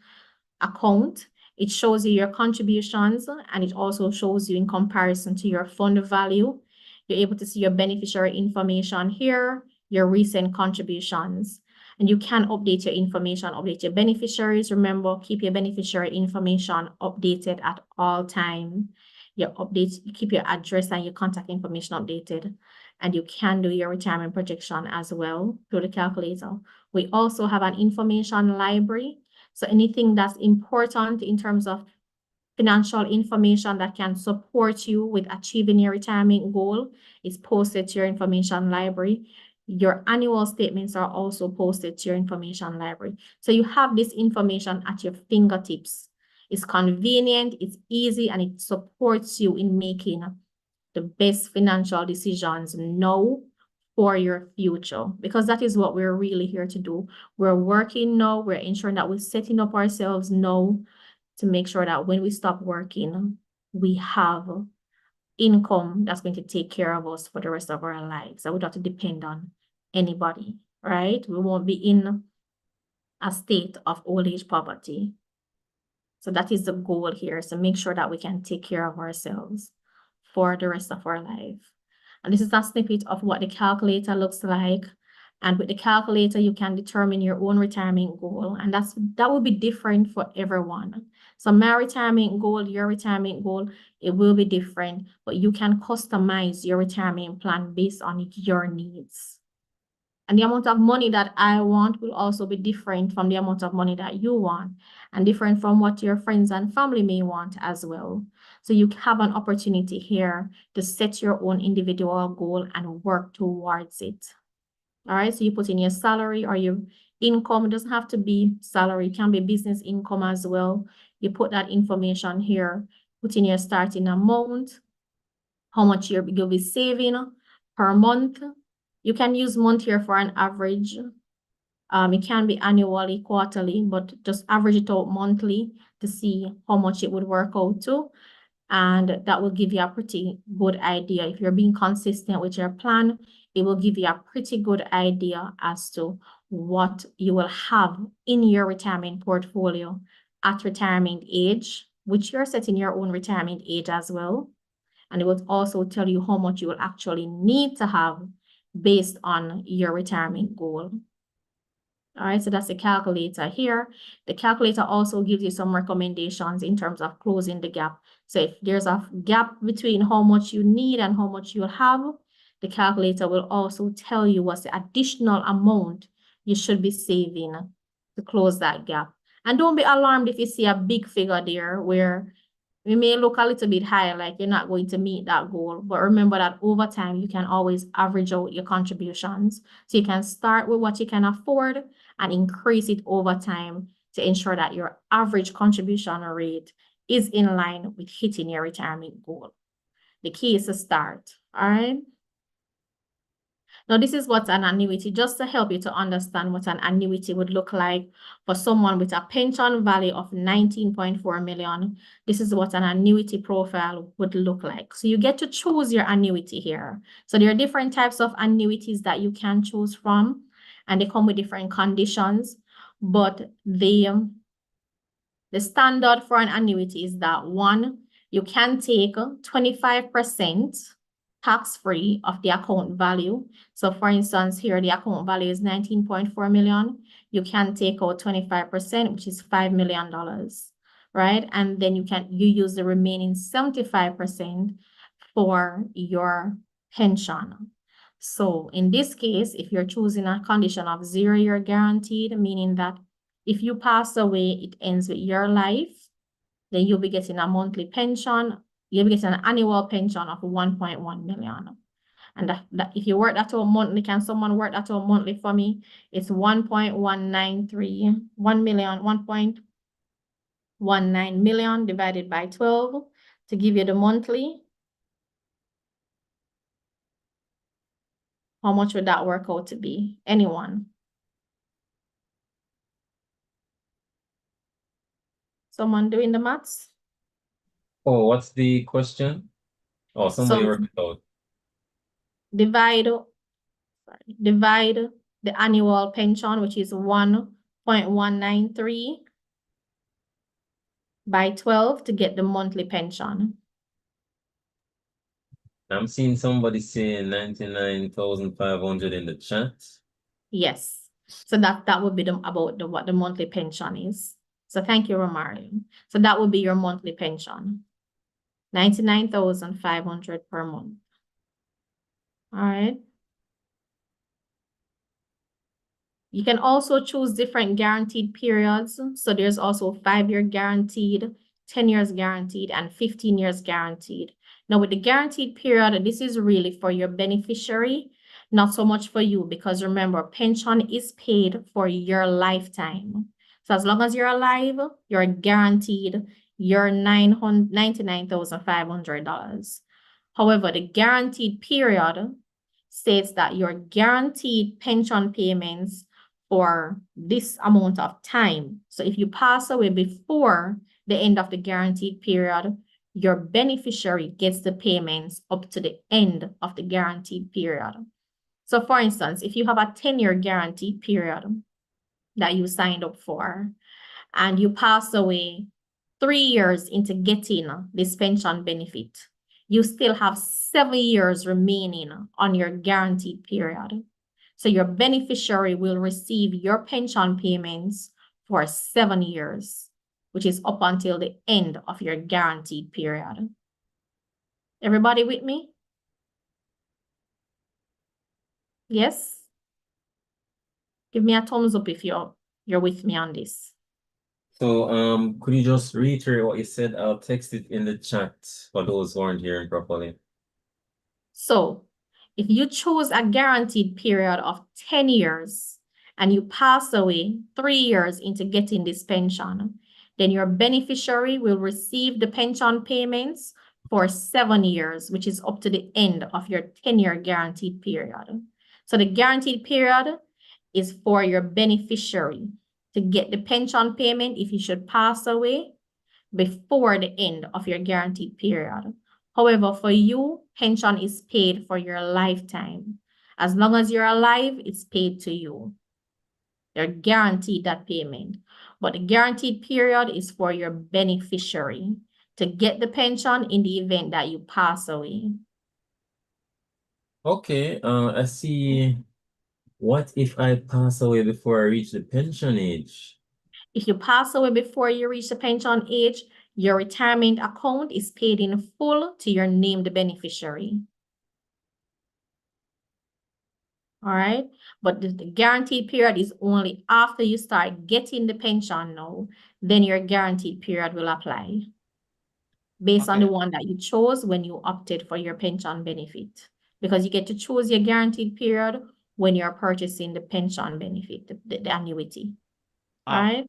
account. It shows you your contributions, and it also shows you in comparison to your fund value. You're able to see your beneficiary information here, your recent contributions, and you can update your information, update your beneficiaries. Remember, keep your beneficiary information updated at all times. You keep your address and your contact information updated, and you can do your retirement projection as well through the calculator. We also have an information library. So anything that's important in terms of financial information that can support you with achieving your retirement goal is posted to your information library. Your annual statements are also posted to your information library. So you have this information at your fingertips. It's convenient, it's easy, and it supports you in making the best financial decisions now for your future, because that is what we're really here to do. We're working now, we're ensuring that we're setting up ourselves now to make sure that when we stop working, we have income that's going to take care of us for the rest of our lives. So we don't have to depend on anybody, right? We won't be in a state of old age poverty. So that is the goal here. So make sure that we can take care of ourselves for the rest of our life. And this is a snippet of what the calculator looks like. And with the calculator, you can determine your own retirement goal. And that will be different for everyone. So my retirement goal, your retirement goal, it will be different, but you can customize your retirement plan based on your needs. And the amount of money that I want will also be different from the amount of money that you want, and different from what your friends and family may want as well. So you have an opportunity here to set your own individual goal and work towards it. All right, so you put in your salary or your income. It doesn't have to be salary, it can be business income as well. You put that information here, put in your starting amount, how much you'll be saving per month. You can use month here for an average. It can be annually, quarterly, but just average it out monthly to see how much it would work out to. And that will give you a pretty good idea. If you're being consistent with your plan, it will give you a pretty good idea as to what you will have in your retirement portfolio at retirement age, which you're setting your own retirement age as well. And it will also tell you how much you will actually need to have based on your retirement goal. All right, so that's the calculator here. The calculator also gives you some recommendations in terms of closing the gap. So if there's a gap between how much you need and how much you'll have, the calculator will also tell you what's the additional amount you should be saving to close that gap. And don't be alarmed if you see a big figure there where it may look a little bit higher, like you're not going to meet that goal. But remember that over time, you can always average out your contributions. So you can start with what you can afford and increase it over time to ensure that your average contribution rate is in line with hitting your retirement goal. The key is to start, all right? Now, this is what's an annuity, just to help you to understand what an annuity would look like for someone with a pension value of 19.4 million. This is what an annuity profile would look like. So you get to choose your annuity here. So there are different types of annuities that you can choose from, and they come with different conditions, but the standard for an annuity is that one, you can take 25% tax-free of the account value. So for instance, here the account value is 19.4 million. You can take out 25%, which is $5 million, right? And then you use the remaining 75% for your pension. So in this case, if you're choosing a condition of 0-year guaranteed, meaning that if you pass away, it ends with your life, then you'll be getting a monthly pension. You'll be getting an annual pension of 1.1 million. And that if you work that out monthly, can someone work that out monthly for me? It's 1.193, 1.19 million divided by 12 to give you the monthly. How much would that work out to be? Anyone? Someone doing the maths? Oh, what's the question? Oh, somebody So worked it out. divide the annual pension, which is 1.193 by 12 to get the monthly pension. I'm seeing somebody saying 99,500 in the chat. Yes. So that would be what the monthly pension is. So thank you, Romario. So that would be your monthly pension. 99,500 per month. All right. You can also choose different guaranteed periods. So there's also 5-year guaranteed, 10 years guaranteed, and 15 years guaranteed. Now with the guaranteed period, this is really for your beneficiary, not so much for you, because remember, pension is paid for your lifetime. So as long as you're alive, you're guaranteed your $99,500. However, the guaranteed period states that your guaranteed pension payments for this amount of time. So if you pass away before the end of the guaranteed period, your beneficiary gets the payments up to the end of the guaranteed period. So for instance, if you have a 10-year guaranteed period that you signed up for, and you pass away 3 years into getting this pension benefit, you still have 7 years remaining on your guaranteed period. So your beneficiary will receive your pension payments for 7 years, which is up until the end of your guaranteed period. Everybody with me? Yes? Give me a thumbs up if you're with me on this. So, could you just reiterate what you said? I'll text it in the chat for those who aren't hearing properly. So if you choose a guaranteed period of 10 years and you pass away 3 years into getting this pension, then your beneficiary will receive the pension payments for 7 years, which is up to the end of your 10-year guaranteed period. So the guaranteed period is for your beneficiary to get the pension payment if you should pass away before the end of your guaranteed period. However, for you, pension is paid for your lifetime. As long as you're alive, it's paid to you. You're guaranteed that payment. But the guaranteed period is for your beneficiary to get the pension in the event that you pass away. Okay, I see. What if I pass away before I reach the pension age? If you pass away before you reach the pension age, your retirement account is paid in full to your named beneficiary. All right, but the guaranteed period is only after you start getting the pension now, then your guaranteed period will apply based on the one that you chose when you opted for your pension benefit, because you get to choose your guaranteed period when you're purchasing the pension benefit, the annuity. All right.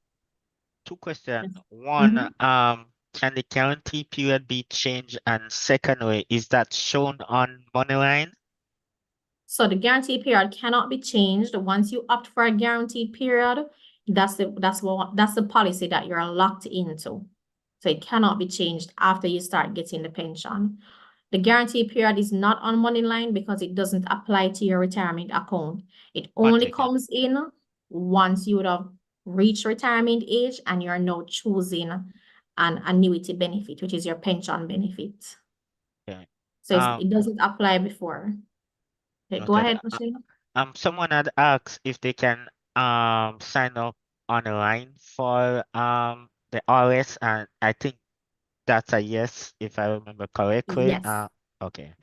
2 questions. Yes. One, Mhm. can the guarantee period be changed? And secondly, is that shown on Moneyline? So the guarantee period cannot be changed. Once you opt for a guaranteed period, that's the policy that you're locked into. So it cannot be changed after you start getting the pension. The guarantee period is not on Moneyline because it doesn't apply to your retirement account. It One only second. comes in once you would have reached retirement age and you're now choosing an annuity benefit, which is your pension benefit. Okay. So it doesn't apply before. Okay, go Noted. ahead, Michelle. Someone had asked if they can sign up online for the RS, and I think that's a yes, if I remember correctly. Yes. Okay.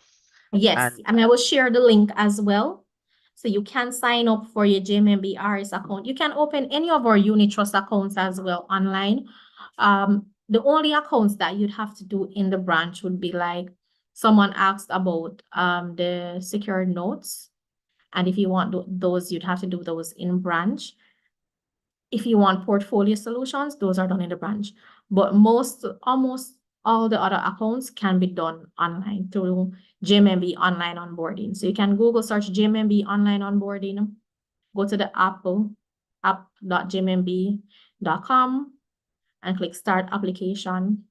Yes, And and I will share the link as well. So you can sign up for your JMMB RS account. You can open any of our unit trust accounts as well online. The only accounts that you'd have to do in the branch would be like someone asked about the secured notes. And if you want those, you'd have to do those in branch. If you want portfolio solutions, those are done in the branch. But almost all the other accounts can be done online through JMMB online onboarding. So you can Google search JMMB online onboarding, go to the app.jmmb.com and click start application.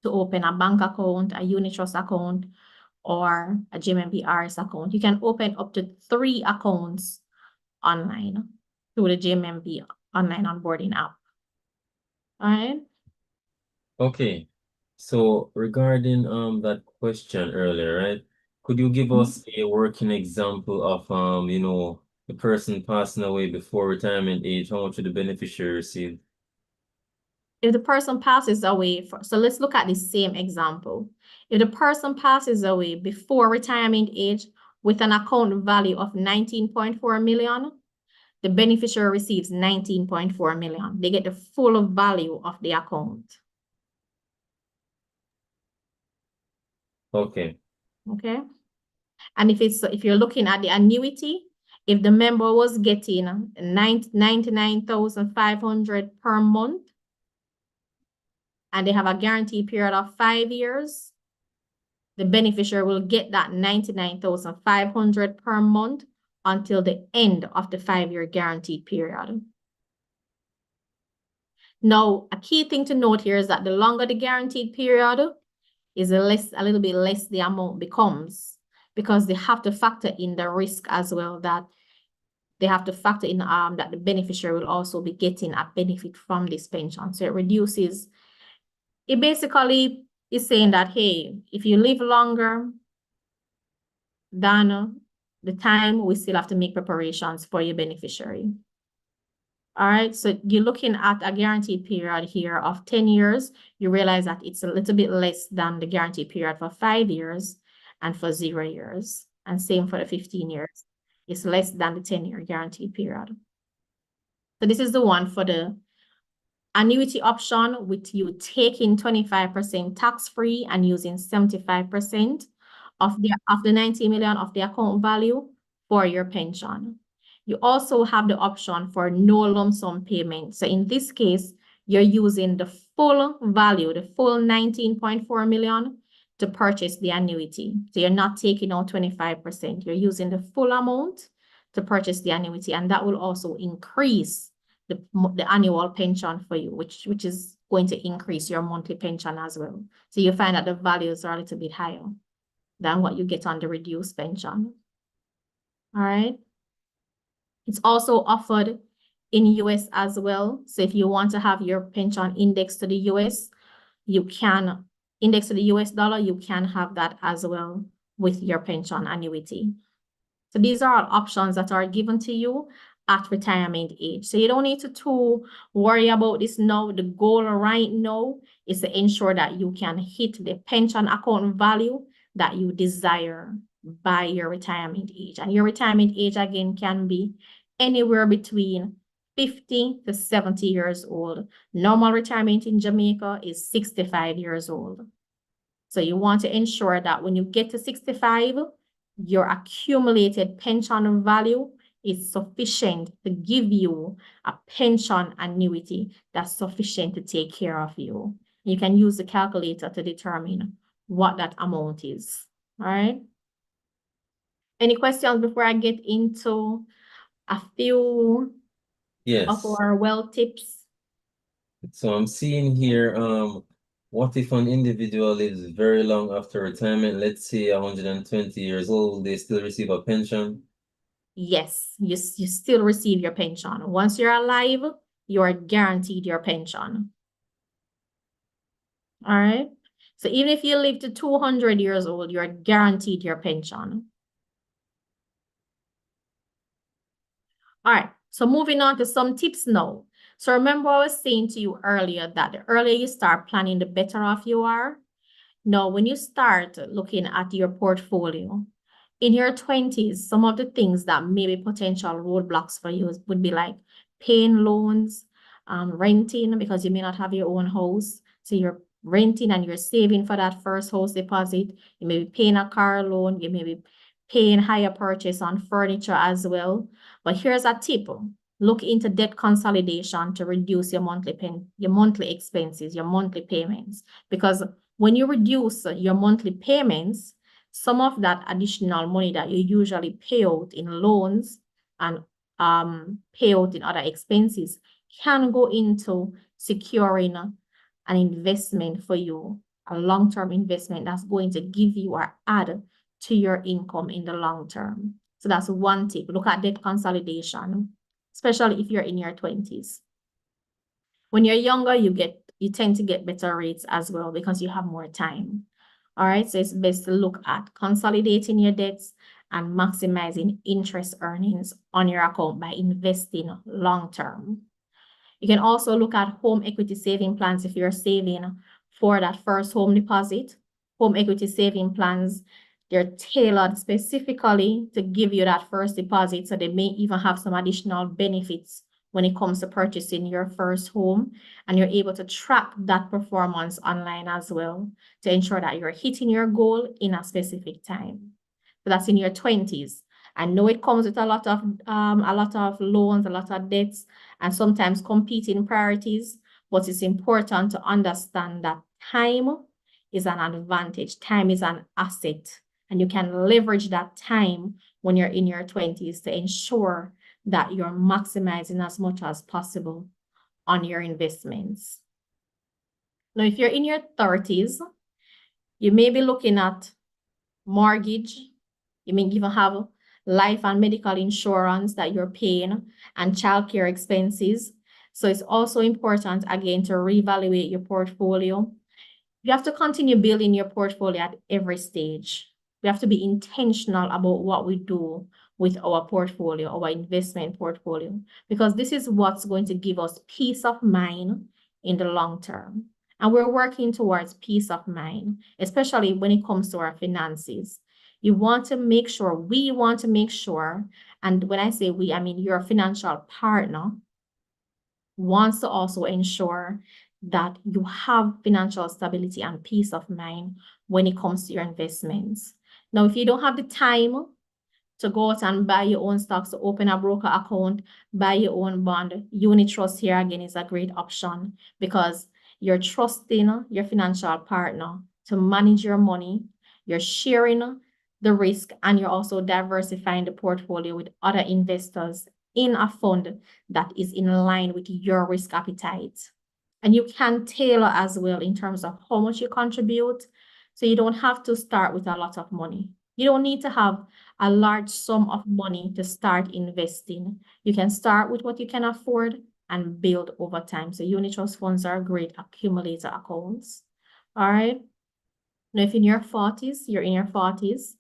to open a bank account, a unit trust account, or a JMMB RS account. You can open up to 3 accounts online through the JMMB online onboarding app. All right. Okay. So regarding that question earlier, right? Could you give us a working example of the person passing away before retirement age, how much would the beneficiary receive? If the person passes away, so let's look at the same example. If the person passes away before retirement age with an account value of 19.4 million, the beneficiary receives 19.4 million. They get the full value of the account. Okay. Okay. And if you're looking at the annuity, if the member was getting 99,500 per month, and they have a guarantee period of 5 years, the beneficiary will get that 99,500 per month until the end of the 5-year guaranteed period. Now, a key thing to note here is that the longer the guaranteed period is a little bit less the amount becomes, because they have to factor in the risk as well, that they have to factor in that the beneficiary will also be getting a benefit from this pension. So it basically is saying that, hey, if you live longer than the time, we still have to make preparations for your beneficiary. All right, so you're looking at a guaranteed period here of 10 years. You realize that it's a little bit less than the guaranteed period for 5 years and for 0 years. And same for the 15 years. It's less than the 10-year guaranteed period. So this is the one for the annuity option, with you taking 25% tax-free and using 75% of the 90 million of the account value for your pension. You also have the option for no lump sum payment. So in this case, you're using the full value, the full 19.4 million to purchase the annuity. So you're not taking out 25%. You're using the full amount to purchase the annuity, and that will also increase the annual pension for you, which is going to increase your monthly pension as well. So you find that the values are a little bit higher than what you get on the reduced pension. All right. It's also offered in US as well. So if you want to have your pension indexed to the US, you can index to the US dollar, you can have that as well with your pension annuity. So these are all options that are given to you at retirement age. So you don't need to worry about this now. The goal right now is to ensure that you can hit the pension account value that you desire by your retirement age. And your retirement age, again, can be anywhere between 50 to 70 years old. Normal retirement in Jamaica is 65 years old. So you want to ensure that when you get to 65, your accumulated pension value is sufficient to give you a pension annuity that's sufficient to take care of you. You can use the calculator to determine what that amount is. All right. Any questions before I get into a few of our wealth tips? So I'm seeing here, what if an individual lives very long after retirement, let's say 120 years old, they still receive a pension? Yes, you still receive your pension. Once you're alive, you are guaranteed your pension. All right. So even if you live to 200 years old, you're guaranteed your pension. All right. So moving on to some tips now. So remember I was saying to you earlier that the earlier you start planning, the better off you are. Now, when you start looking at your portfolio, in your 20s, some of the things that may be potential roadblocks for you would be like paying loans, renting, because you may not have your own house. So you're renting and you're saving for that first house deposit. You may be paying a car loan. You may be paying higher purchase on furniture as well. But here's a tip. Look into debt consolidation to reduce your monthly expenses, your monthly payments. Because when you reduce your monthly payments, some of that additional money that you usually pay out in loans and pay out in other expenses can go into securing an investment for you, a long-term investment that's going to give you or add to your income in the long term. So that's one tip. Look at debt consolidation, especially if you're in your 20s. When you're younger, you tend to get better rates as well because you have more time. All right, so it's best to look at consolidating your debts and maximizing interest earnings on your account by investing long term. You can also look at home equity saving plans if you're saving for that first home deposit. Home equity saving plans, they're tailored specifically to give you that first deposit, so they may even have some additional benefits when it comes to purchasing your first home, and you're able to track that performance online as well to ensure that you're hitting your goal in a specific time. So that's in your 20s. I know it comes with a lot of loans, a lot of debts, and sometimes competing priorities, but it's important to understand that time is an advantage. Time is an asset, and you can leverage that time when you're in your 20s to ensure that you're maximizing as much as possible on your investments. Now, if you're in your 30s, you may be looking at mortgage. You may even have life and medical insurance that you're paying and childcare expenses. So it's also important, again, to reevaluate your portfolio. You have to continue building your portfolio at every stage. We have to be intentional about what we do with our portfolio, our investment portfolio, because this is what's going to give us peace of mind in the long term. And we're working towards peace of mind, especially when it comes to our finances. We want to make sure, and when I say we, I mean your financial partner wants to also ensure that you have financial stability and peace of mind when it comes to your investments. Now, if you don't have the time to go out and buy your own stocks, to open a broker account, buy your own bond, unit trust here again is a great option because you're trusting your financial partner to manage your money, you're sharing the risk, and you're also diversifying the portfolio with other investors in a fund that is in line with your risk appetite. And you can tailor as well in terms of how much you contribute. So you don't have to start with a lot of money. You don't need to have a large sum of money to start investing. You can start with what you can afford and build over time. So unit trust funds are great accumulator accounts. All right. Now, if you're in your 40s,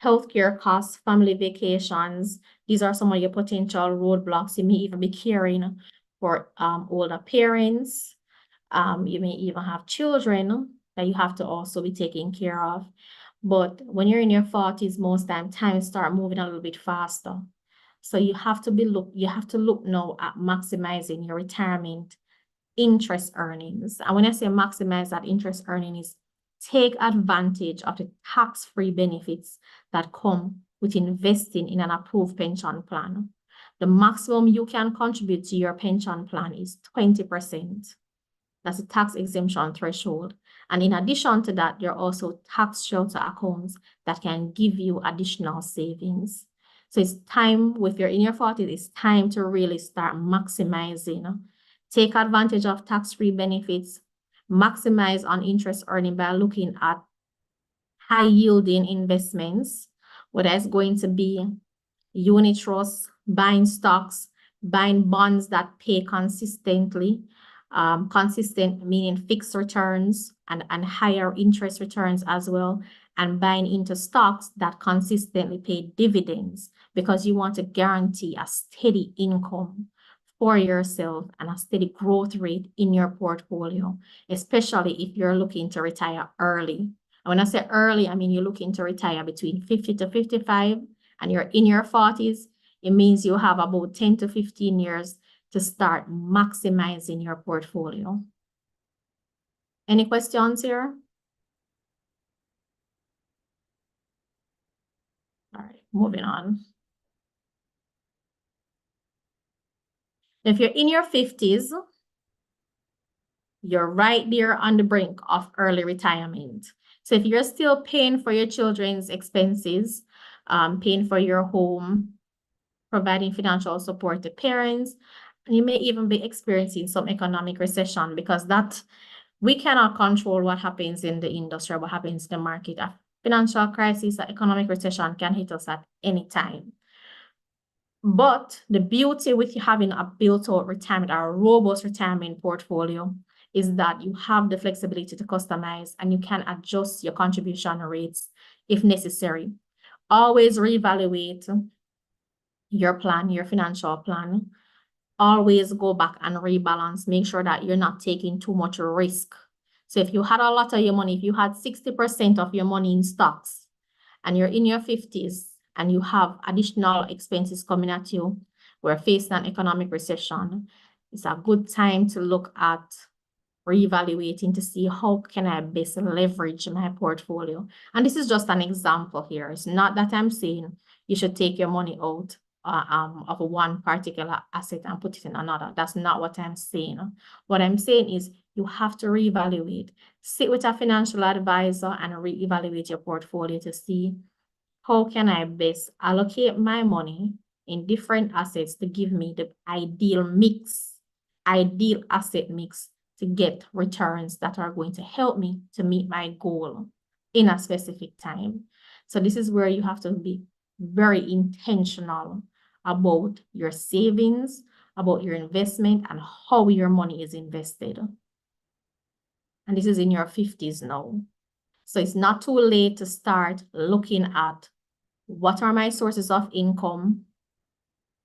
healthcare costs, family vacations, these are some of your potential roadblocks. You may even be caring for older parents. You may even have children that you have to also be taking care of. But when you're in your 40s, most time start moving a little bit faster. So you have to look now at maximizing your retirement interest earnings. And when I say maximize that interest earning is take advantage of the tax-free benefits that come with investing in an approved pension plan. The maximum you can contribute to your pension plan is 20%. That's a tax exemption threshold. And in addition to that, there are also tax shelter accounts that can give you additional savings. So it's time, if you're in your 40s, it's time to really start maximizing. Take advantage of tax-free benefits, maximize on interest earning by looking at high yielding investments, whether it's going to be unit trusts, buying stocks, buying bonds that pay consistently, consistent meaning fixed returns and higher interest returns as well, and buying into stocks that consistently pay dividends because you want to guarantee a steady income for yourself and a steady growth rate in your portfolio, especially if you're looking to retire early. And when I say early, I mean you're looking to retire between 50 to 55 and you're in your 40s, it means you have about 10 to 15 years to start maximizing your portfolio. Any questions here? All right, moving on. If you're in your 50s, you're right there on the brink of early retirement. So if you're still paying for your children's expenses, paying for your home, providing financial support to parents, and you may even be experiencing some economic recession because that We cannot control what happens in the industry, what happens in the market. A financial crisis, an economic recession can hit us at any time. But the beauty with having a built-out retirement or a robust retirement portfolio is that you have the flexibility to customize and you can adjust your contribution rates if necessary. Always reevaluate your plan, your financial plan. Always go back and rebalance. Make sure that you're not taking too much risk. So if you had a lot of your money, if you had 60% of your money in stocks and you're in your 50s and you have additional expenses coming at you, we're facing an economic recession, it's a good time to look at reevaluating to see how can I best leverage my portfolio. And this is just an example here. It's not that I'm saying you should take your money out of one particular asset and put it in another. That's not what I'm saying. What I'm saying is you have to reevaluate. Sit with a financial advisor and reevaluate your portfolio to see how can I best allocate my money in different assets to give me the ideal asset mix to get returns that are going to help me to meet my goal in a specific time. So this is where you have to be very intentional about your savings, about your investment, and how your money is invested. And this is in your 50s now. So it's not too late to start looking at what are my sources of income?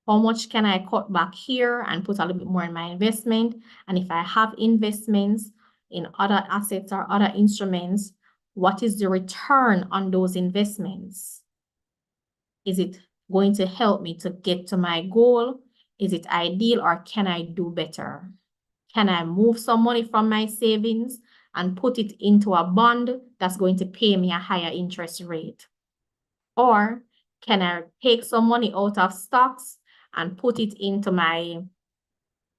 How much can I cut back here and put a little bit more in my investment? And if I have investments in other assets or other instruments, what is the return on those investments? Is it going to help me to get to my goal? Is it ideal or can I do better? Can I move some money from my savings and put it into a bond that's going to pay me a higher interest rate? Or can I take some money out of stocks and put it into my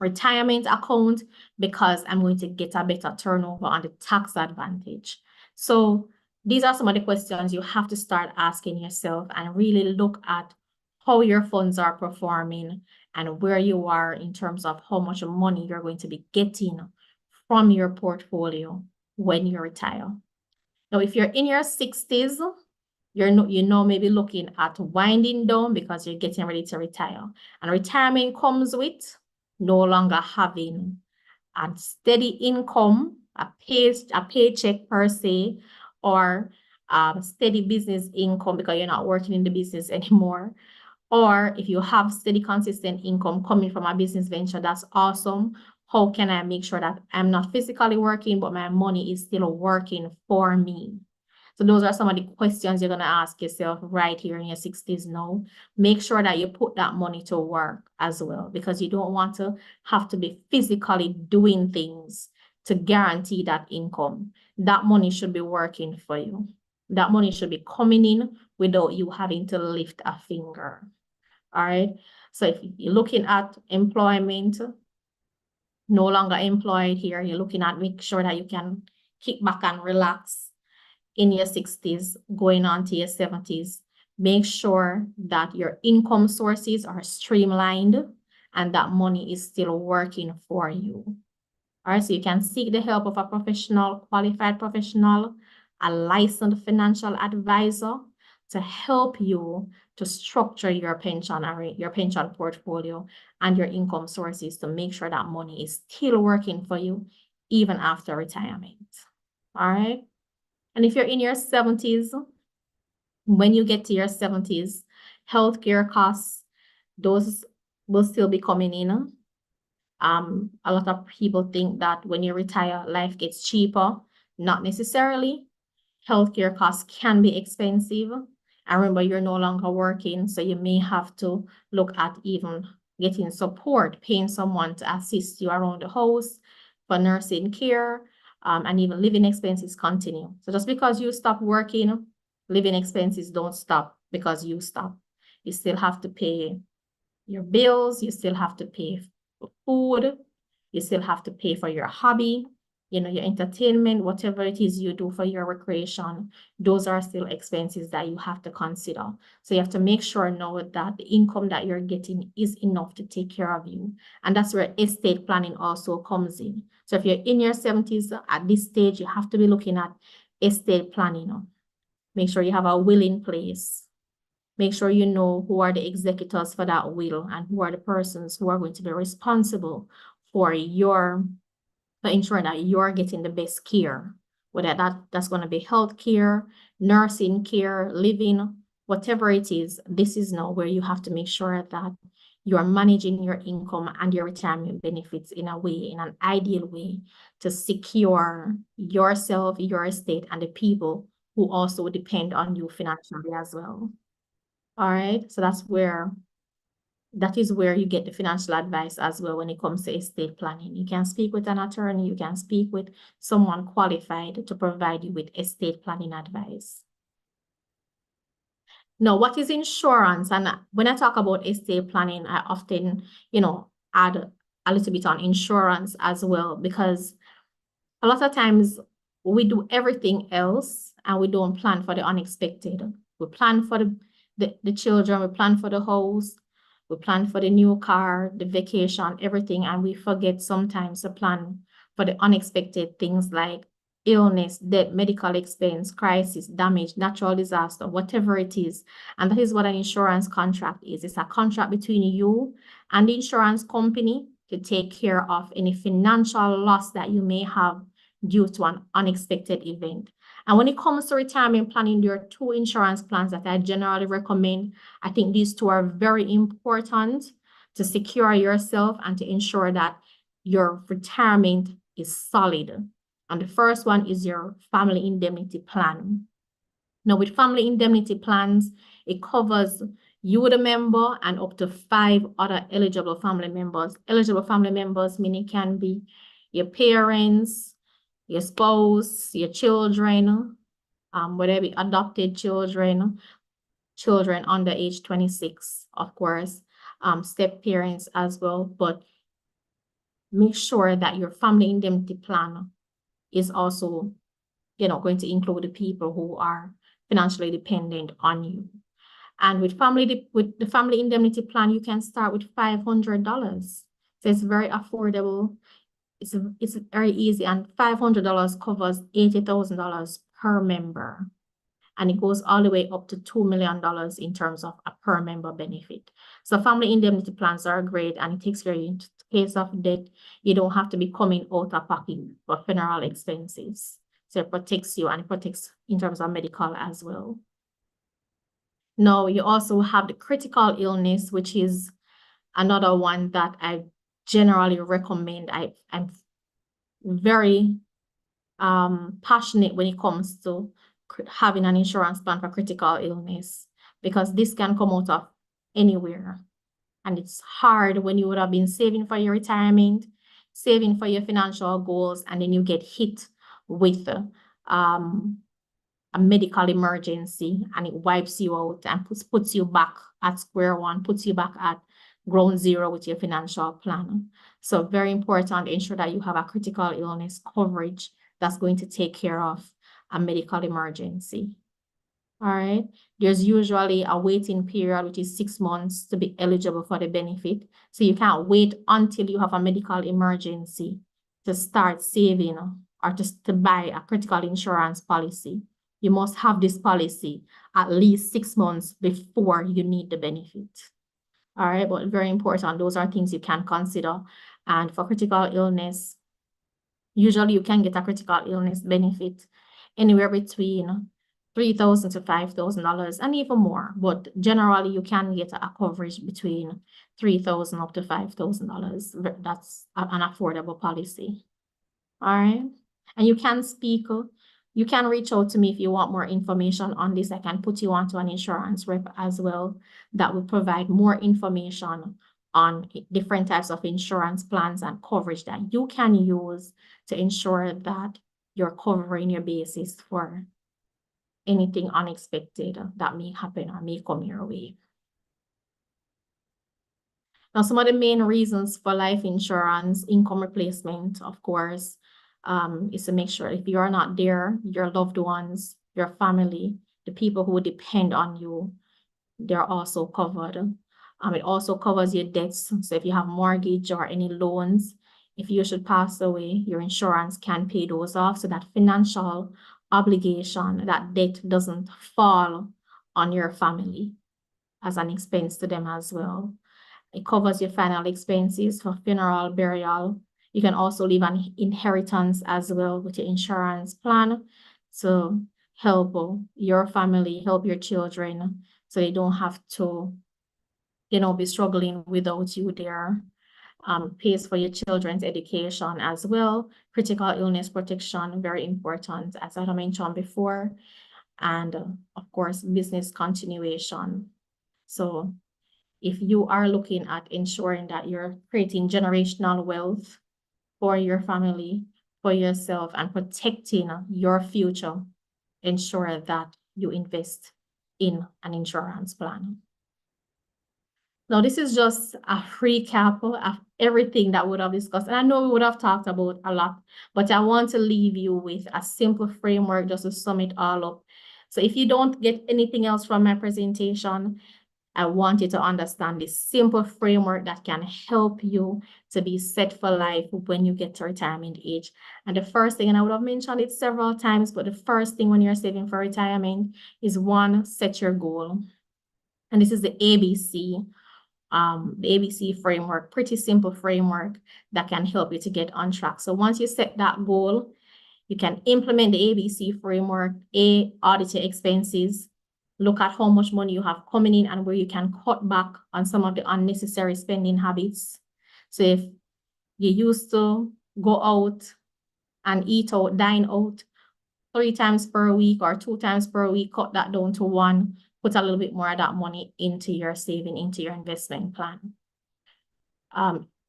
retirement account because I'm going to get a better turnover on the tax advantage? So these are some of the questions you have to start asking yourself and really look at how your funds are performing and where you are in terms of how much money you're going to be getting from your portfolio when you retire. Now, if you're in your 60s, you're maybe looking at winding down because you're getting ready to retire. And retirement comes with no longer having a steady income, a paycheck per se, or steady business income because you're not working in the business anymore. Or if you have steady, consistent income coming from a business venture, that's awesome. How can I make sure that I'm not physically working, but my money is still working for me? So those are some of the questions you're going to ask yourself right here in your 60s now. Make sure that you put that money to work as well, because you don't want to have to be physically doing things to guarantee that income. That money should be working for you. That money should be coming in without you having to lift a finger. All right. So if you're looking at employment, no longer employed here, you're looking at make sure that you can kick back and relax in your 60s, going on to your 70s. Make sure that your income sources are streamlined and that money is still working for you. All right, so you can seek the help of a professional, qualified professional, a licensed financial advisor to help you to structure your pension portfolio and your income sources to make sure that money is still working for you even after retirement. All right. And if you're in your 70s, when you get to your 70s, healthcare costs, those will still be coming in. A lot of people think that when you retire, life gets cheaper. Not necessarily. Healthcare costs can be expensive. And remember, you're no longer working, so you may have to look at even getting support, paying someone to assist you around the house for nursing care, and even living expenses continue. So just because you stop working, living expenses don't stop because you stop. You still have to pay your bills, you still have to pay for food, you still have to pay for your hobby, your entertainment, whatever it is you do for your recreation, those are still expenses that you have to consider. So you have to make sure now that the income that you're getting is enough to take care of you. And that's where estate planning also comes in. So if you're in your 70s at this stage, you have to be looking at estate planning. Make sure you have a will in place. Make sure you know who are the executors for that will and who are the persons who are going to be responsible for ensuring that you're getting the best care, whether that's going to be health care, nursing care, living, whatever it is. This is now where you have to make sure that you are managing your income and your retirement benefits in an ideal way to secure yourself, your estate, and the people who also depend on you financially as well. All right, so that is where you get the financial advice as well when it comes to estate planning. You can speak with an attorney, you can speak with someone qualified to provide you with estate planning advice. Now, what is insurance? And when I talk about estate planning, I often, add a little bit on insurance as well, because a lot of times we do everything else and we don't plan for the unexpected. We plan for the children, we plan for the house, we plan for the new car, the vacation, everything, and we forget sometimes to plan for the unexpected things like illness, death, medical expense, crisis, damage, natural disaster, whatever it is. And that is what an insurance contract is. It's a contract between you and the insurance company to take care of any financial loss that you may have due to an unexpected event. And when it comes to retirement planning, there are two insurance plans that I generally recommend. I think these two are very important to secure yourself and to ensure that your retirement is solid. And the first one is your family indemnity plan. Now, with family indemnity plans, it covers you, the member, and up to 5 other eligible family members. Eligible family members meaning can be your parents, your spouse, your children, whether it be adopted children, children under age 26, of course, step parents as well. But make sure that your family indemnity plan is also, going to include the people who are financially dependent on you. And with the family indemnity plan, you can start with $500. So it's very affordable. It's very easy, and $500 covers $80,000 per member. And it goes all the way up to $2 million in terms of a per member benefit. So family indemnity plans are great, and it takes care of you in case of death. You don't have to be coming out of pocket for funeral expenses. So it protects you, and it protects in terms of medical as well. Now, you also have the critical illness, which is another one that I generally recommend. I'm very passionate when it comes to having an insurance plan for critical illness, because this can come out of anywhere. And it's hard when you would have been saving for your retirement, saving for your financial goals, and then you get hit with a medical emergency, and it wipes you out and puts you back at square one, puts you back at ground zero with your financial plan. So very important, ensure that you have a critical illness coverage that's going to take care of a medical emergency. All right. There's usually a waiting period, which is 6 months to be eligible for the benefit. So you can't wait until you have a medical emergency to start saving or to buy a critical insurance policy. You must have this policy at least 6 months before you need the benefit. All right, but very important. Those are things you can consider. And for critical illness, usually you can get a critical illness benefit anywhere between $3,000 to $5,000 and even more. But generally, you can get a coverage between $3,000 up to $5,000. That's an affordable policy. All right. And you can reach out to me if you want more information on this. I can put you onto an insurance rep as well that will provide more information on different types of insurance plans and coverage that you can use to ensure that you're covering your basis for anything unexpected that may happen or may come your way. Now, some of the main reasons for life insurance, income replacement, of course, is to make sure if you're not there, your loved ones, your family, the people who depend on you, they're also covered. It also covers your debts. So if you have mortgage or any loans, if you should pass away, your insurance can pay those off. So that financial obligation, that debt doesn't fall on your family as an expense to them as well. It covers your final expenses for funeral, burial. You can also leave an inheritance as well with your insurance plan. So help your family, help your children, so they don't have to, be struggling without you there. Pays for your children's education as well. Critical illness protection, very important, as I mentioned before. And of course, business continuation. So if you are looking at ensuring that you're creating generational wealth for your family, for yourself, and protecting your future, ensure that you invest in an insurance plan. Now, this is just a recap of everything that we would have discussed. And I know we would have talked about a lot, but I want to leave you with a simple framework just to sum it all up. So if you don't get anything else from my presentation, I want you to understand this simple framework that can help you to be set for life when you get to retirement age. And the first thing, and I would have mentioned it several times, but the first thing when you're saving for retirement is one, set your goal. And this is the ABC framework, pretty simple framework that can help you to get on track. So once you set that goal, you can implement the ABC framework. Audit your expenses. Look at how much money you have coming in and where you can cut back on some of the unnecessary spending habits. So if you used to go out and eat out, dine out 3 times per week or 2 times per week, cut that down to 1. Put a little bit more of that money into your saving, into your investment plan.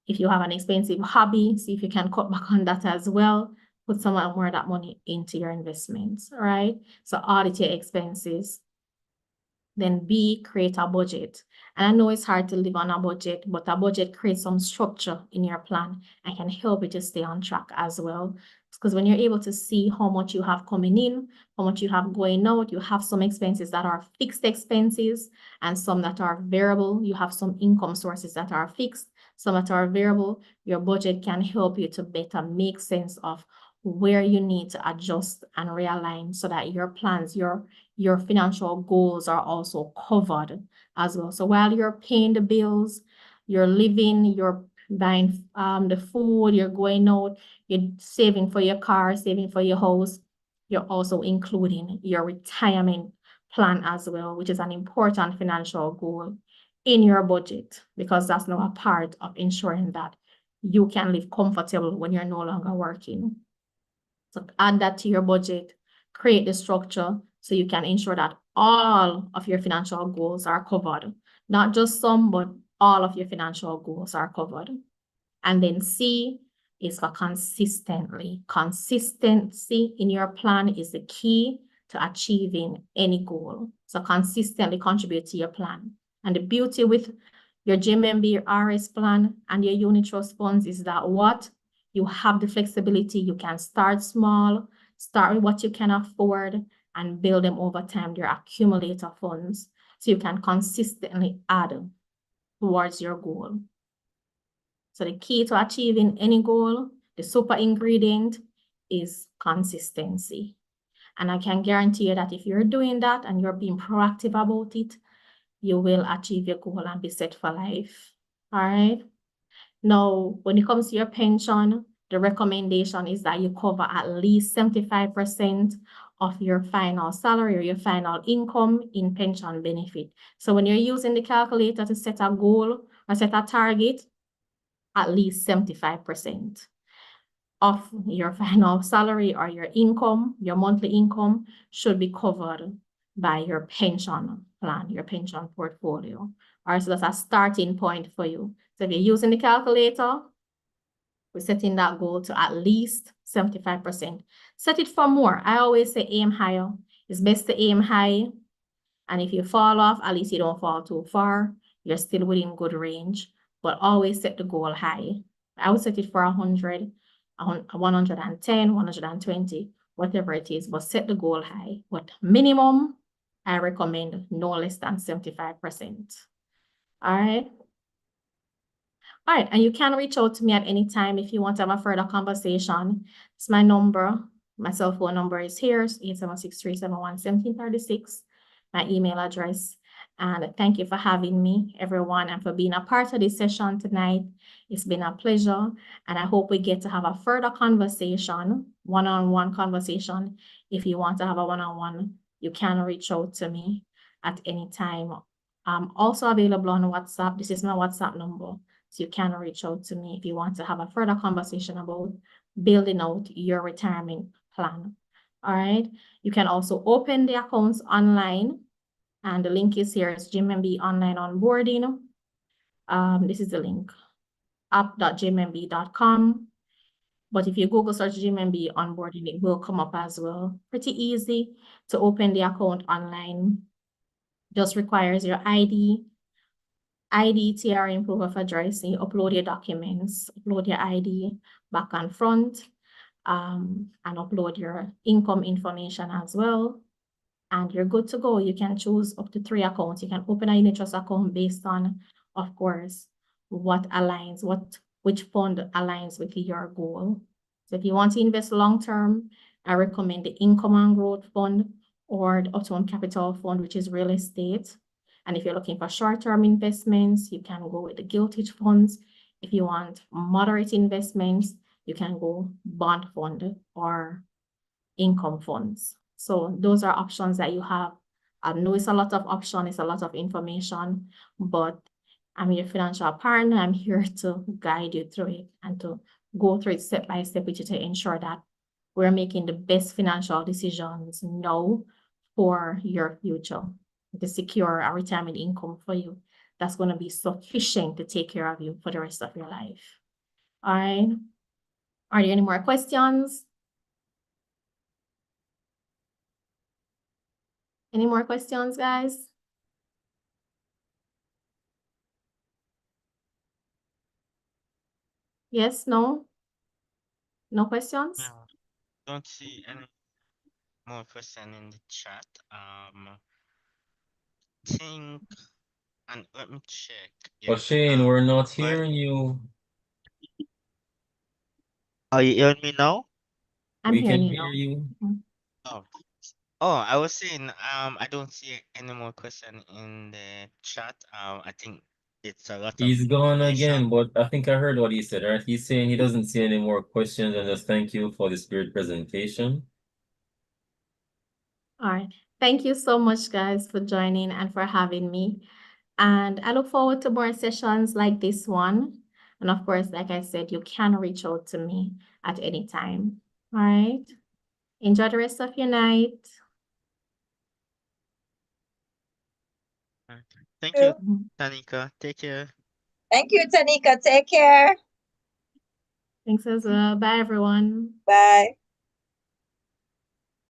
If you have an expensive hobby, see if you can cut back on that as well. Put some more of that money into your investments, all right? So audit your expenses. Then B, create a budget. And I know it's hard to live on a budget, but a budget creates some structure in your plan and can help you to stay on track as well. Because when you're able to see how much you have coming in, how much you have going out, you have some expenses that are fixed expenses and some that are variable. You have some income sources that are fixed, some that are variable. Your budget can help you to better make sense of where you need to adjust and realign so that your plans, your financial goals are also covered as well. So while you're paying the bills, you're living, you're buying the food, you're going out, you're saving for your car, saving for your house, you're also including your retirement plan as well, which is an important financial goal in your budget, because that's now a part of ensuring that you can live comfortable when you're no longer working. So add that to your budget, create the structure so you can ensure that all of your financial goals are covered. Not just some, but all of your financial goals are covered. And then C is for consistently. Consistency in your plan is the key to achieving any goal. So consistently contribute to your plan. And the beauty with your JMMB, your RS plan, and your unit trust funds is that what? You have the flexibility. You can start small, start with what you can afford, and build them over time, your accumulator funds, so you can consistently add towards your goal. So the key to achieving any goal, the super ingredient, is consistency. And I can guarantee you that if you're doing that and you're being proactive about it, you will achieve your goal and be set for life. All right. Now, when it comes to your pension, the recommendation is that you cover at least 75% of your final salary or your final income in pension benefit. So when you're using the calculator to set a goal or set a target, at least 75% of your final salary or your income, your monthly income, should be covered by your pension plan, your pension portfolio. All right, so that's a starting point for you. So if you're using the calculator, we're setting that goal to at least 75%. Set it for more. I always say aim higher. It's best to aim high. And if you fall off, at least you don't fall too far. You're still within good range, but always set the goal high. I would set it for 100. 110, 120, whatever it is, but set the goal high. But minimum, I recommend no less than 75%. All right. All right, and you can reach out to me at any time if you want to have a further conversation. It's my number. My cell phone number is here, 876-371-1736. My email address. And thank you for having me, everyone, and for being a part of this session tonight. It's been a pleasure, and I hope we get to have a further conversation, one-on-one conversation. If you want to have a one-on-one, you can reach out to me at any time. I'm also available on WhatsApp. This is my WhatsApp number. So you can reach out to me if you want to have a further conversation about building out your retirement plan. All right. You can also open the accounts online, and the link is here. It's JMMB online onboarding. This is the link, app.jmmb.com. But if you Google search JMMB onboarding, it will come up as well. Pretty easy to open the account online. Just requires your ID, TRN, proof of address, and you upload your documents, upload your ID back and front, and upload your income information as well. And you're good to go. You can choose up to 3 accounts. You can open a unit trust account based on, of course, what aligns, which fund aligns with your goal. So if you want to invest long-term, I recommend the Income and Growth Fund or the Uptown Capital Fund, which is real estate. And if you're looking for short-term investments, you can go with the Giltich funds. If you want moderate investments, you can go bond fund or income funds. So those are options that you have. I know it's a lot of options, it's a lot of information, but I'm your financial partner. I'm here to guide you through it and to go through it step by step with you to ensure that we're making the best financial decisions now for your future, to secure a retirement income for you that's going to be sufficient to take care of you for the rest of your life. All right. Are there any more questions? Any more questions, guys? Yes, no? No questions? No, don't see any more question in the chat. Think and let me check. Oh, Yeah. Shane, we're not But hearing you. are you hearing me now? I'm We can hearing you hear now. you. Oh, oh, I was saying, I don't see any more question in the chat. I think it's a lot of He's gone again, information. but I think I heard what he said, right? He's saying he doesn't see any more questions and just thank you for this great presentation. All right. Thank you so much, guys, for joining and for having me. And I look forward to more sessions like this one. And of course, like I said, you can reach out to me at any time. All right. Enjoy the rest of your night. Thank you, Mhm. Tanika. Take care. Thank you, Tanika. Take care. Thanks as well. Bye, everyone. Bye.